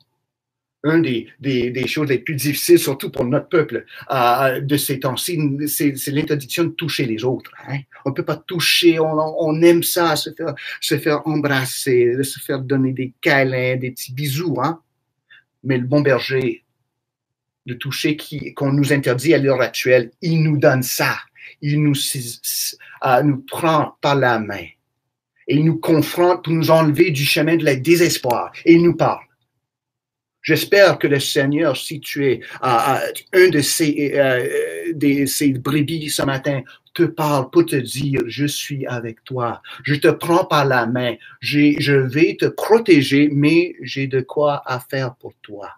Une des choses les plus difficiles, surtout pour notre peuple de ces temps-ci, c'est l'interdiction de toucher les autres. Hein? On ne peut pas toucher, on aime ça, se faire embrasser, se faire donner des câlins, des petits bisous. Hein? Mais le bon berger, de toucher qu'on nous interdit à l'heure actuelle, il nous donne ça. Il nous prend par la main et il nous confronte pour nous enlever du chemin de la désespoir et il nous parle. J'espère que le Seigneur, si tu es un de ces brebis ce matin, te parle pour te dire, je suis avec toi, je te prends par la main, je vais te protéger, mais j'ai de quoi à faire pour toi.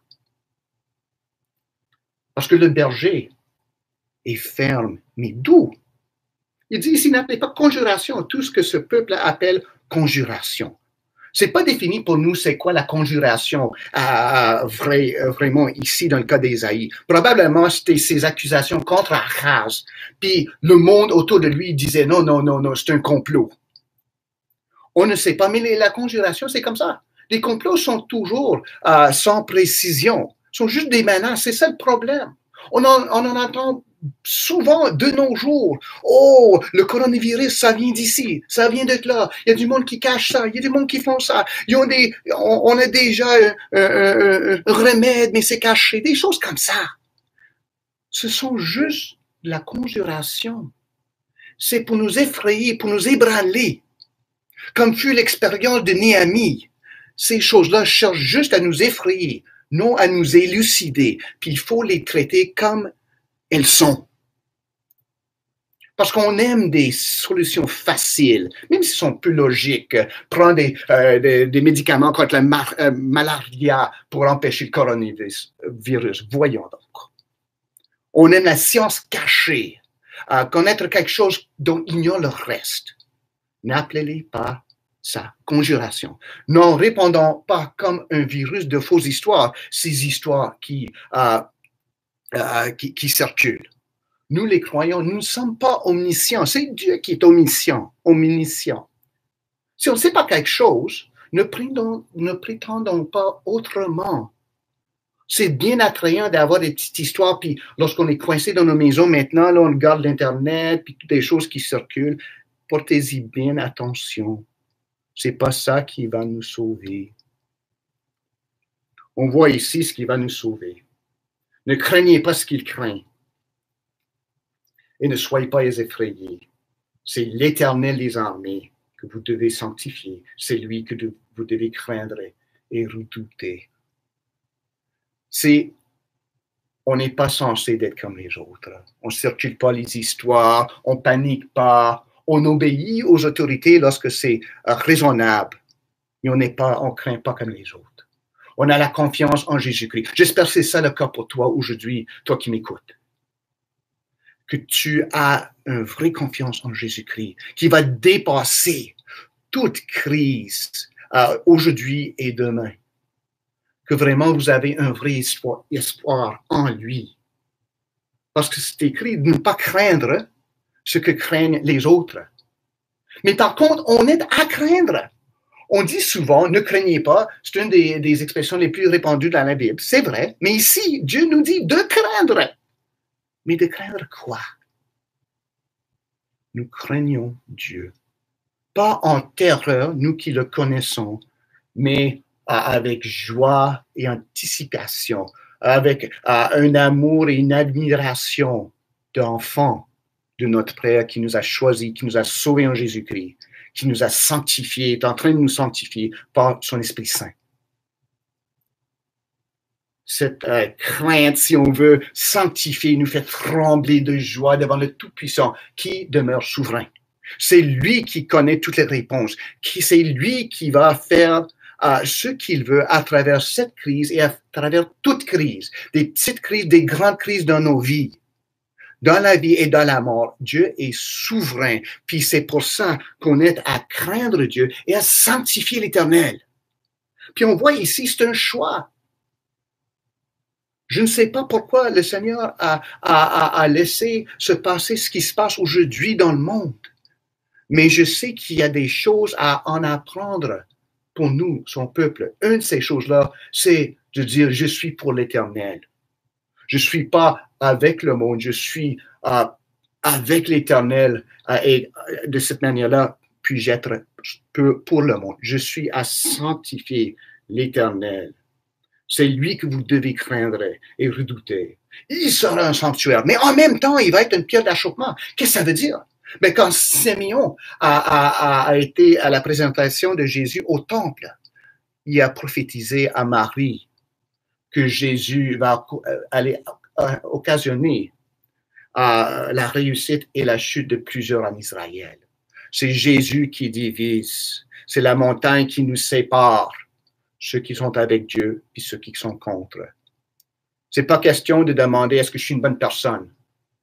Parce que le berger est ferme, mais doux. Il dit ici, n'appelez pas conjuration, tout ce que ce peuple appelle conjuration. C'est pas défini pour nous c'est quoi la conjuration vraiment ici dans le cas d'Ésaïe. Probablement c'était ces accusations contre Achaz. Puis le monde autour de lui disait non, c'est un complot. On ne sait pas, mais la conjuration c'est comme ça. Les complots sont toujours sans précision, sont juste des menaces, c'est ça le problème. On en entend souvent de nos jours. Oh, le coronavirus, ça vient d'ici, ça vient de là. Il y a du monde qui cache ça, il y a du monde qui font ça. On a déjà un remède, mais c'est caché. Des choses comme ça. Ce sont juste la conjuration. C'est pour nous effrayer, pour nous ébranler. Comme fut l'expérience de Néhémie. Ces choses-là cherchent juste à nous effrayer, non à nous élucider. Puis il faut les traiter comme elles sont. Parce qu'on aime des solutions faciles, même si elles sont plus logiques. Prendre des médicaments contre la malaria pour empêcher le coronavirus. Voyons donc. On aime la science cachée, connaître quelque chose dont ignore le reste. N'appelez-les pas ça, conjuration. N'en répondons pas comme un virus de fausses histoires, ces histoires qui circulent. Nous, les croyants, nous ne sommes pas omniscients. C'est Dieu qui est omniscient. Si on ne sait pas quelque chose, ne prétendons pas autrement. C'est bien attrayant d'avoir des petites histoires, puis lorsqu'on est coincé dans nos maisons maintenant, là, on regarde l'Internet, puis toutes les choses qui circulent. Portez-y bien attention. C'est pas ça qui va nous sauver. On voit ici ce qui va nous sauver. Ne craignez pas ce qu'il craint. Et ne soyez pas effrayés. C'est l'Éternel des armées que vous devez sanctifier. C'est lui que vous devez craindre et redouter. On n'est pas censé d'être comme les autres. On ne circule pas les histoires, on ne panique pas, on obéit aux autorités lorsque c'est raisonnable. mais on ne craint pas comme les autres. On a la confiance en Jésus-Christ. J'espère que c'est ça le cas pour toi aujourd'hui, toi qui m'écoutes. Que tu as une vraie confiance en Jésus-Christ, qui va dépasser toute crise aujourd'hui et demain. Que vraiment vous avez un vrai espoir en lui. Parce que c'est écrit de ne pas craindre ce que craignent les autres. Mais par contre, on est à craindre. On dit souvent, ne craignez pas, c'est une des expressions les plus répandues dans la Bible. C'est vrai, mais ici, Dieu nous dit de craindre. Mais de craindre quoi? Nous craignons Dieu. Pas en terreur, nous qui le connaissons, mais avec joie et anticipation, avec un amour et une admiration d'enfant de notre Père qui nous a choisis, qui nous a sauvés en Jésus-Christ, qui nous a sanctifiés, est en train de nous sanctifier par son Esprit Saint. Cette crainte, si on veut, sanctifier, nous fait trembler de joie devant le Tout-Puissant qui demeure souverain. C'est lui qui connaît toutes les réponses. C'est lui qui va faire ce qu'il veut à travers cette crise et à travers toute crise. Des petites crises, des grandes crises dans nos vies. Dans la vie et dans la mort, Dieu est souverain. Puis c'est pour ça qu'on est à craindre Dieu et à sanctifier l'Éternel. Puis on voit ici, c'est un choix. Je ne sais pas pourquoi le Seigneur a laissé se passer ce qui se passe aujourd'hui dans le monde. Mais je sais qu'il y a des choses à en apprendre pour nous, son peuple. Une de ces choses-là, c'est de dire, je suis pour l'Éternel. Je ne suis pas avec le monde, je suis avec l'Éternel. Et de cette manière-là, puis-je être pour le monde. Je suis à sanctifier l'Éternel. C'est lui que vous devez craindre et redouter. Il sera un sanctuaire, mais en même temps, il va être une pierre d'achoppement. Qu'est-ce que ça veut dire? Mais quand Simeon a été à la présentation de Jésus au temple, il a prophétisé à Marie que Jésus va aller occasionner la réussite et la chute de plusieurs en Israël. C'est Jésus qui divise. C'est la montagne qui nous sépare, ceux qui sont avec Dieu et ceux qui sont contre. C'est pas question de demander est-ce que je suis une bonne personne.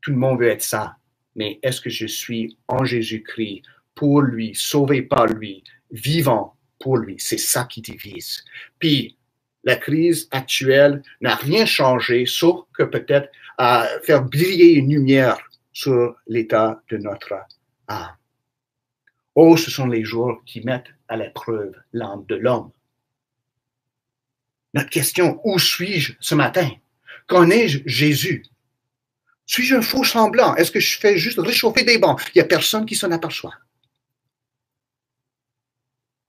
Tout le monde veut être ça. Mais est-ce que je suis en Jésus-Christ, pour lui, sauvé par lui, vivant pour lui? C'est ça qui divise. Puis, la crise actuelle n'a rien changé, sauf que peut-être faire briller une lumière sur l'état de notre âme. Oh, ce sont les jours qui mettent à l'épreuve l'âme de l'homme. Notre question, où suis-je ce matin? Connais-je Jésus? Suis-je un faux semblant? Est-ce que je fais juste réchauffer des bancs? Il n'y a personne qui s'en aperçoit.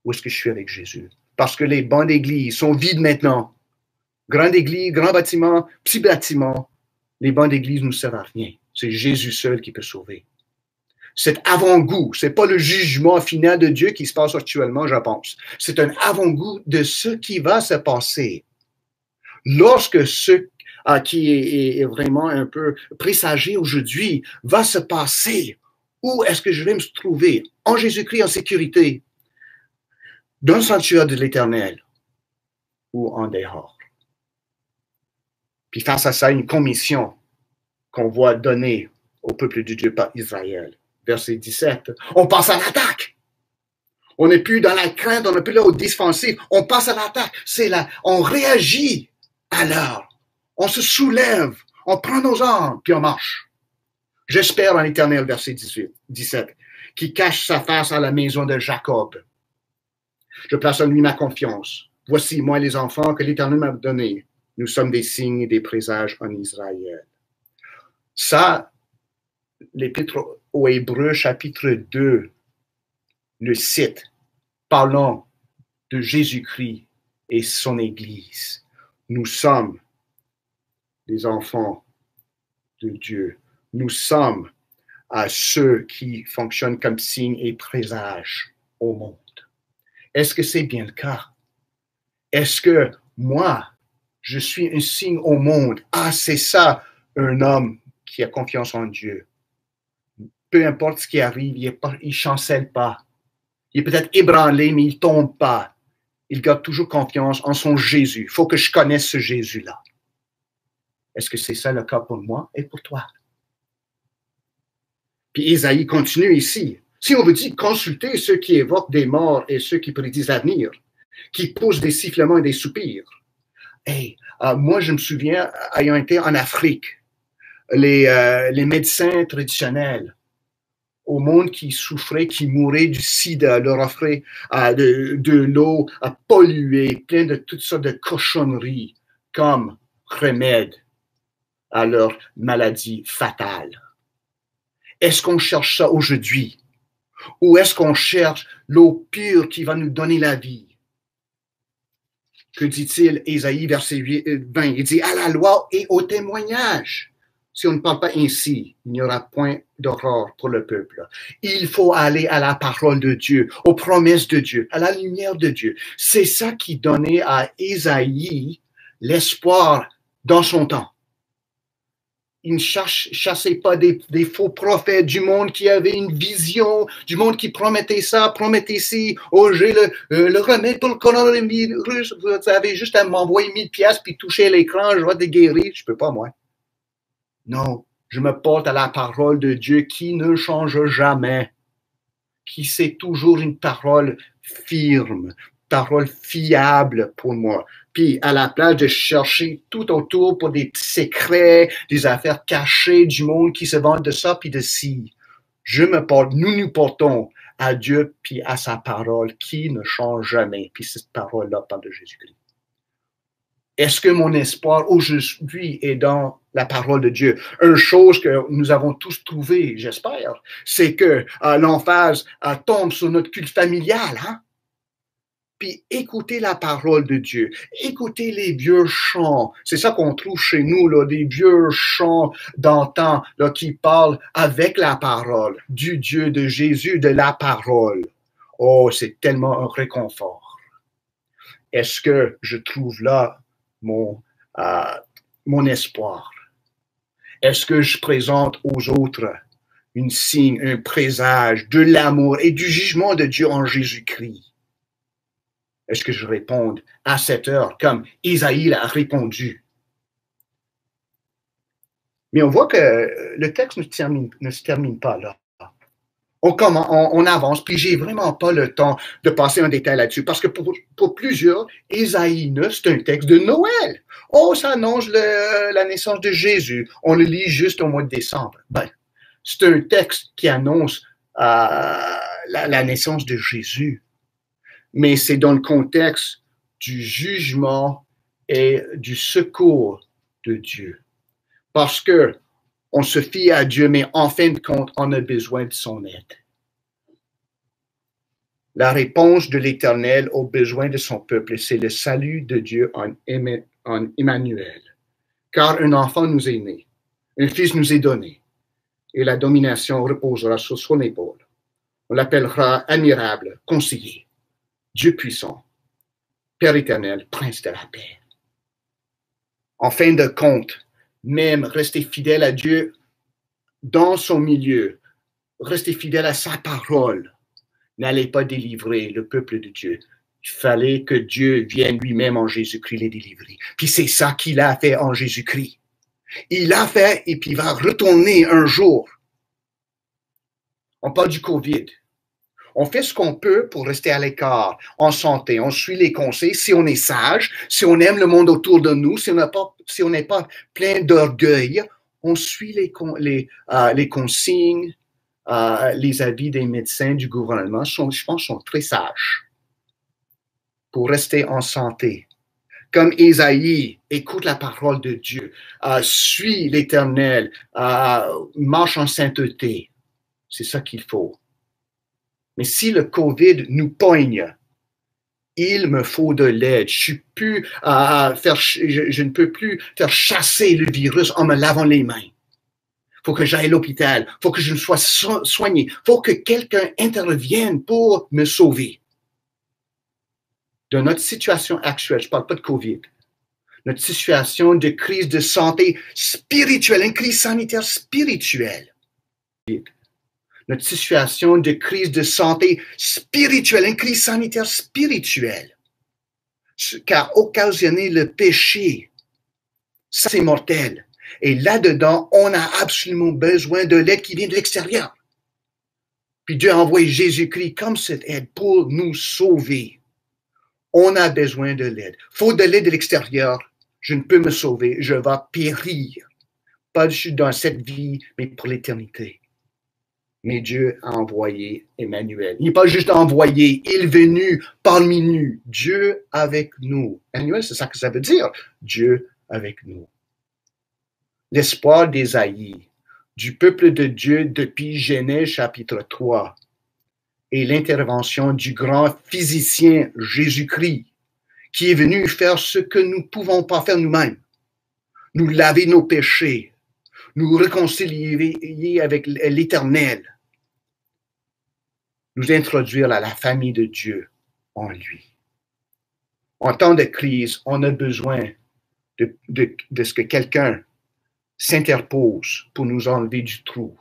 Où est-ce que je suis avec Jésus? Parce que les bancs d'église sont vides maintenant. Grande église, grand bâtiment, petit bâtiment. Les bancs d'église ne servent à rien. C'est Jésus seul qui peut sauver. Cet avant-goût, c'est pas le jugement final de Dieu qui se passe actuellement, je pense. C'est un avant-goût de ce qui va se passer. Lorsque ce qui est vraiment un peu présagé aujourd'hui va se passer, où est-ce que je vais me trouver? En Jésus-Christ, en sécurité, dans le sanctuaire de l'Éternel ou en dehors. Puis face à ça, une commission qu'on voit donner au peuple de Dieu par Israël. Verset 17, on passe à l'attaque. On n'est plus dans la crainte, on n'est plus là au défensif. On passe à l'attaque. C'est là, on réagit alors. On se soulève, on prend nos armes, puis on marche. J'espère en l'Éternel, verset 17, qui cache sa face à la maison de Jacob. Je place en lui ma confiance. Voici, moi, les enfants que l'Éternel m'a donnés. Nous sommes des signes et des présages en Israël. Ça, l'Épître aux Hébreux, chapitre 2, le cite, parlant de Jésus-Christ et son Église. Nous sommes des enfants de Dieu. Nous sommes à ceux qui fonctionnent comme signes et présages au monde. Est-ce que c'est bien le cas? Est-ce que moi, je suis un signe au monde? Ah, c'est ça, un homme qui a confiance en Dieu. Peu importe ce qui arrive, il chancelle pas. Il est peut-être ébranlé, mais il tombe pas. Il garde toujours confiance en son Jésus. Il faut que je connaisse ce Jésus-là. Est-ce que c'est ça le cas pour moi et pour toi? Puis Isaïe continue ici. Si on vous dit consultez ceux qui évoquent des morts et ceux qui prédisent l'avenir, qui poussent des sifflements et des soupirs. Hey, moi, je me souviens, ayant été en Afrique, les médecins traditionnels, au monde qui souffrait, qui mourait du sida, leur offrait de l'eau polluée, plein de toutes sortes de cochonneries comme remède à leur maladie fatale. Est-ce qu'on cherche ça aujourd'hui? Ou est-ce qu'on cherche l'eau pure qui va nous donner la vie? Que dit-il, Ésaïe, verset 20? Il dit, à la loi et au témoignage. Si on ne parle pas ainsi, il n'y aura point d'aurore pour le peuple. Il faut aller à la parole de Dieu, aux promesses de Dieu, à la lumière de Dieu. C'est ça qui donnait à Ésaïe l'espoir dans son temps. Il ne chassait pas des faux prophètes, du monde qui avait une vision, du monde qui promettait ça, promettait ci. Oh, j'ai le remède pour le coronavirus. Vous avez juste à m'envoyer 1000 piastres puis toucher l'écran, je vais te guérir. Je peux pas, moi. Non, je me porte à la parole de Dieu qui ne change jamais, qui c'est toujours une parole firme, parole fiable pour moi. Puis à la place de chercher tout autour pour des secrets, des affaires cachées du monde qui se vante de ça puis de ci, nous nous portons à Dieu puis à sa parole qui ne change jamais. Puis cette parole-là parle de Jésus-Christ. Est-ce que mon espoir aujourd'hui est dans la parole de Dieu? Une chose que nous avons tous trouvée, j'espère, c'est que l'emphase tombe sur notre culte familial, hein? Puis écoutez la parole de Dieu, écoutez les vieux chants. C'est ça qu'on trouve chez nous, là, des vieux chants d'antan là, qui parlent avec la parole, du Dieu, de Jésus, de la parole. Oh, c'est tellement un réconfort. Est-ce que je trouve là mon espoir? Est-ce que je présente aux autres un signe, un présage de l'amour et du jugement de Dieu en Jésus-Christ? Est-ce que je réponde à cette heure comme Isaïe a répondu? Mais on voit que le texte ne se termine pas là. On avance, puis j'ai vraiment pas le temps de passer en détail là-dessus, parce que pour plusieurs, Isaïe 9, c'est un texte de Noël. Oh, ça annonce la naissance de Jésus. On le lit juste au mois de décembre. Ben, c'est un texte qui annonce la naissance de Jésus. Mais c'est dans le contexte du jugement et du secours de Dieu. Parce que on se fie à Dieu, mais en fin de compte, on a besoin de son aide. La réponse de l'Éternel aux besoins de son peuple, c'est le salut de Dieu en Emmanuel. Car un enfant nous est né, un fils nous est donné, et la domination reposera sur son épaule. On l'appellera admirable, conseiller, Dieu puissant, Père éternel, Prince de la paix. En fin de compte, même rester fidèle à Dieu dans son milieu, rester fidèle à sa parole, n'allait pas délivrer le peuple de Dieu. Il fallait que Dieu vienne lui-même en Jésus-Christ les délivrer. Puis c'est ça qu'il a fait en Jésus-Christ. Il l'a fait et puis il va retourner un jour. On parle du COVID. On fait ce qu'on peut pour rester à l'écart, en santé. On suit les conseils. Si on est sage, si on aime le monde autour de nous, si on n'est pas plein d'orgueil, on suit les consignes, les avis des médecins, du gouvernement. Je pense sont très sages pour rester en santé. Comme Ésaïe, écoute la parole de Dieu, suit l'Éternel, marche en sainteté. C'est ça qu'il faut. Mais si le COVID nous poigne, il me faut de l'aide. Je ne peux plus faire chasser le virus en me lavant les mains. Il faut que j'aille à l'hôpital. Il faut que je sois soigné. Il faut que quelqu'un intervienne pour me sauver. De notre situation actuelle, je ne parle pas de COVID, notre situation de crise de santé spirituelle, une crise sanitaire spirituelle. Notre situation de crise de santé spirituelle, une crise sanitaire spirituelle. ce qu'a occasionné le péché. Ça, c'est mortel. Et là-dedans, on a absolument besoin de l'aide qui vient de l'extérieur. Puis Dieu a envoyé Jésus-Christ comme cette aide pour nous sauver. On a besoin de l'aide. Faut de l'aide de l'extérieur. Je ne peux me sauver. Je vais périr. Pas juste dans cette vie, mais pour l'éternité. Mais Dieu a envoyé Emmanuel. Il n'est pas juste envoyé, il est venu parmi nous. Dieu avec nous. Emmanuel, c'est ça que ça veut dire. Dieu avec nous. L'espoir d'Ésaïe, du peuple de Dieu depuis Genèse chapitre 3, et l'intervention du grand physicien Jésus-Christ, qui est venu faire ce que nous ne pouvons pas faire nous-mêmes. Nous laver nos péchés, nous réconcilier avec l'Éternel, nous introduire à la famille de Dieu en lui. En temps de crise, on a besoin de ce que quelqu'un s'interpose pour nous enlever du trou.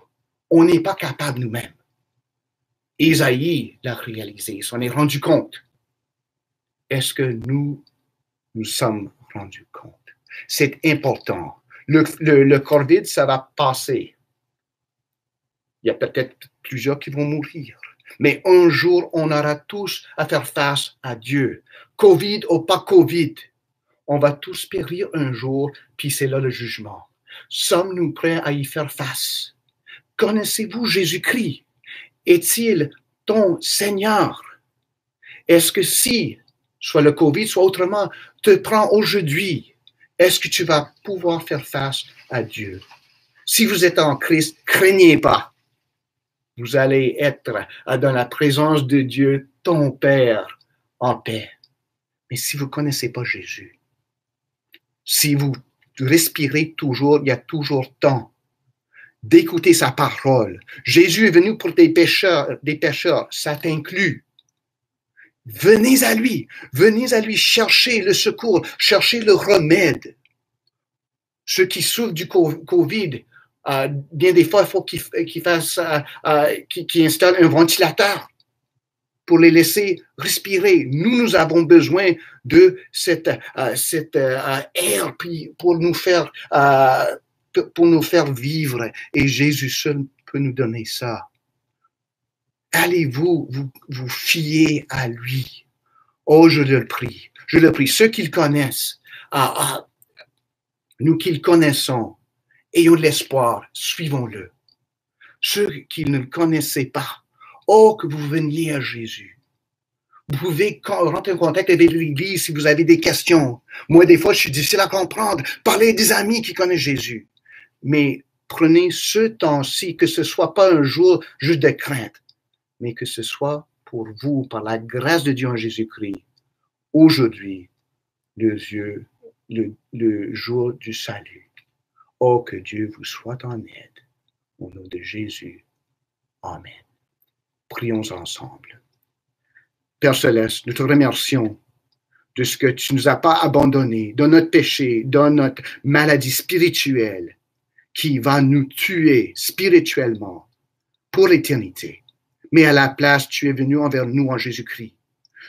On n'est pas capable nous-mêmes. Ésaïe l'a réalisé, il s'en est rendu compte. Est-ce que nous sommes rendus compte? C'est important. Le COVID, ça va passer. Il y a peut-être plusieurs qui vont mourir. Mais un jour, on aura tous à faire face à Dieu. COVID ou pas COVID, on va tous périr un jour, puis c'est là le jugement. Sommes-nous prêts à y faire face? Connaissez-vous Jésus-Christ? Est-il ton Seigneur? Est-ce que si, soit le COVID, soit autrement, te prend aujourd'hui, est-ce que tu vas pouvoir faire face à Dieu? Si vous êtes en Christ, craignez pas. Vous allez être dans la présence de Dieu, ton Père, en paix. Mais si vous ne connaissez pas Jésus, si vous respirez toujours, il y a toujours temps d'écouter sa parole. Jésus est venu pour des pécheurs, ça t'inclut. Venez à lui, cherchez le secours, cherchez le remède. Ceux qui souffrent du COVID, bien des fois, il faut qu'ils installent un ventilateur pour les laisser respirer. Nous avons besoin de cet air pour nous faire vivre. Et Jésus seul peut nous donner ça. Allez-vous vous fier à lui. Oh, je le prie. Ceux qui le connaissent, nous qui le connaissons, ayons de l'espoir, suivons-le. Ceux qui ne le connaissaient pas, oh, que vous veniez à Jésus. Vous pouvez rentrer en contact avec l'Église si vous avez des questions. Moi, des fois, je suis difficile à comprendre. Parlez des amis qui connaissent Jésus. Mais prenez ce temps-ci, que ce soit pas un jour juste de crainte, mais que ce soit pour vous, par la grâce de Dieu en Jésus-Christ, aujourd'hui, le jour du salut. Oh, que Dieu vous soit en aide. Au nom de Jésus. Amen. Prions ensemble. Père Céleste, nous te remercions de ce que tu ne nous as pas abandonnés dans notre péché, dans notre maladie spirituelle qui va nous tuer spirituellement pour l'éternité. Mais à la place, tu es venu envers nous en Jésus-Christ.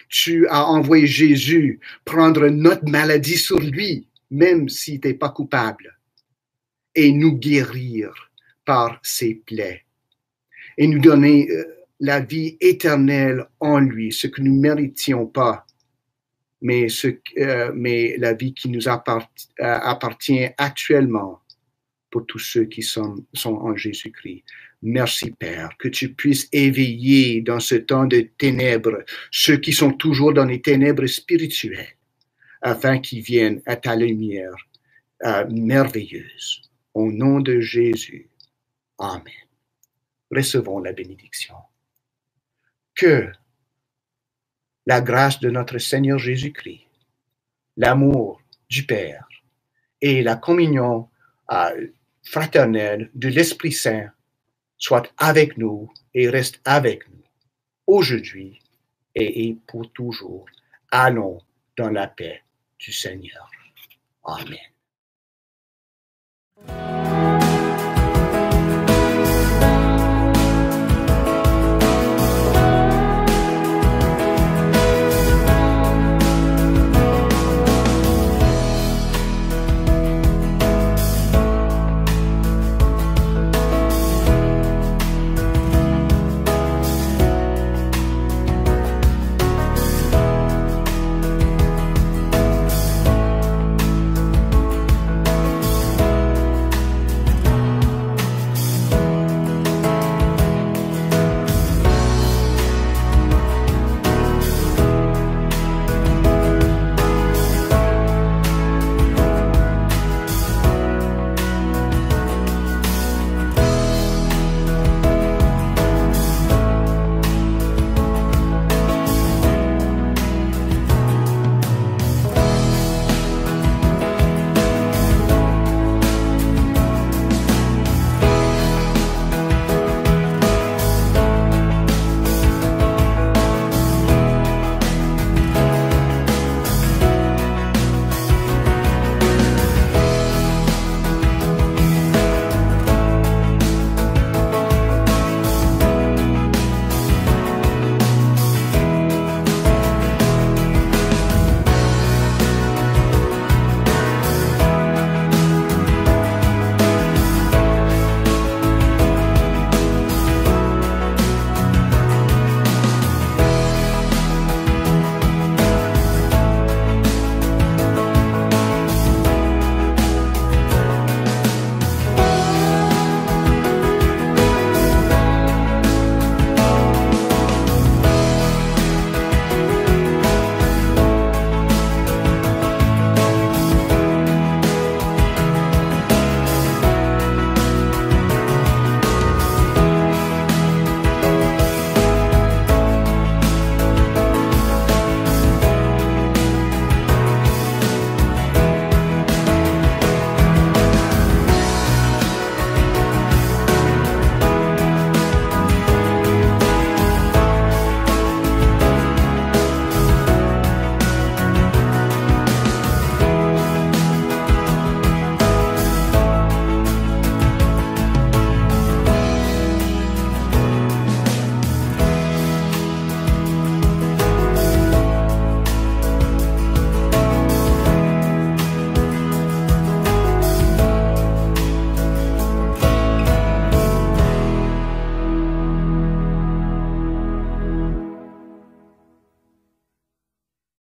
Tu as envoyé Jésus prendre notre maladie sur lui, même s'il n'était pas coupable, et nous guérir par ses plaies, et nous donner la vie éternelle en lui, ce que nous ne méritions pas, mais la vie qui nous appartient actuellement pour tous ceux qui sont en Jésus-Christ. Merci, Père, que tu puisses éveiller dans ce temps de ténèbres ceux qui sont toujours dans les ténèbres spirituelles, afin qu'ils viennent à ta lumière merveilleuse. Au nom de Jésus. Amen. Recevons la bénédiction. Que la grâce de notre Seigneur Jésus-Christ, l'amour du Père et la communion fraternelle de l'Esprit Saint soient avec nous et restent avec nous aujourd'hui et pour toujours. Allons dans la paix du Seigneur. Amen.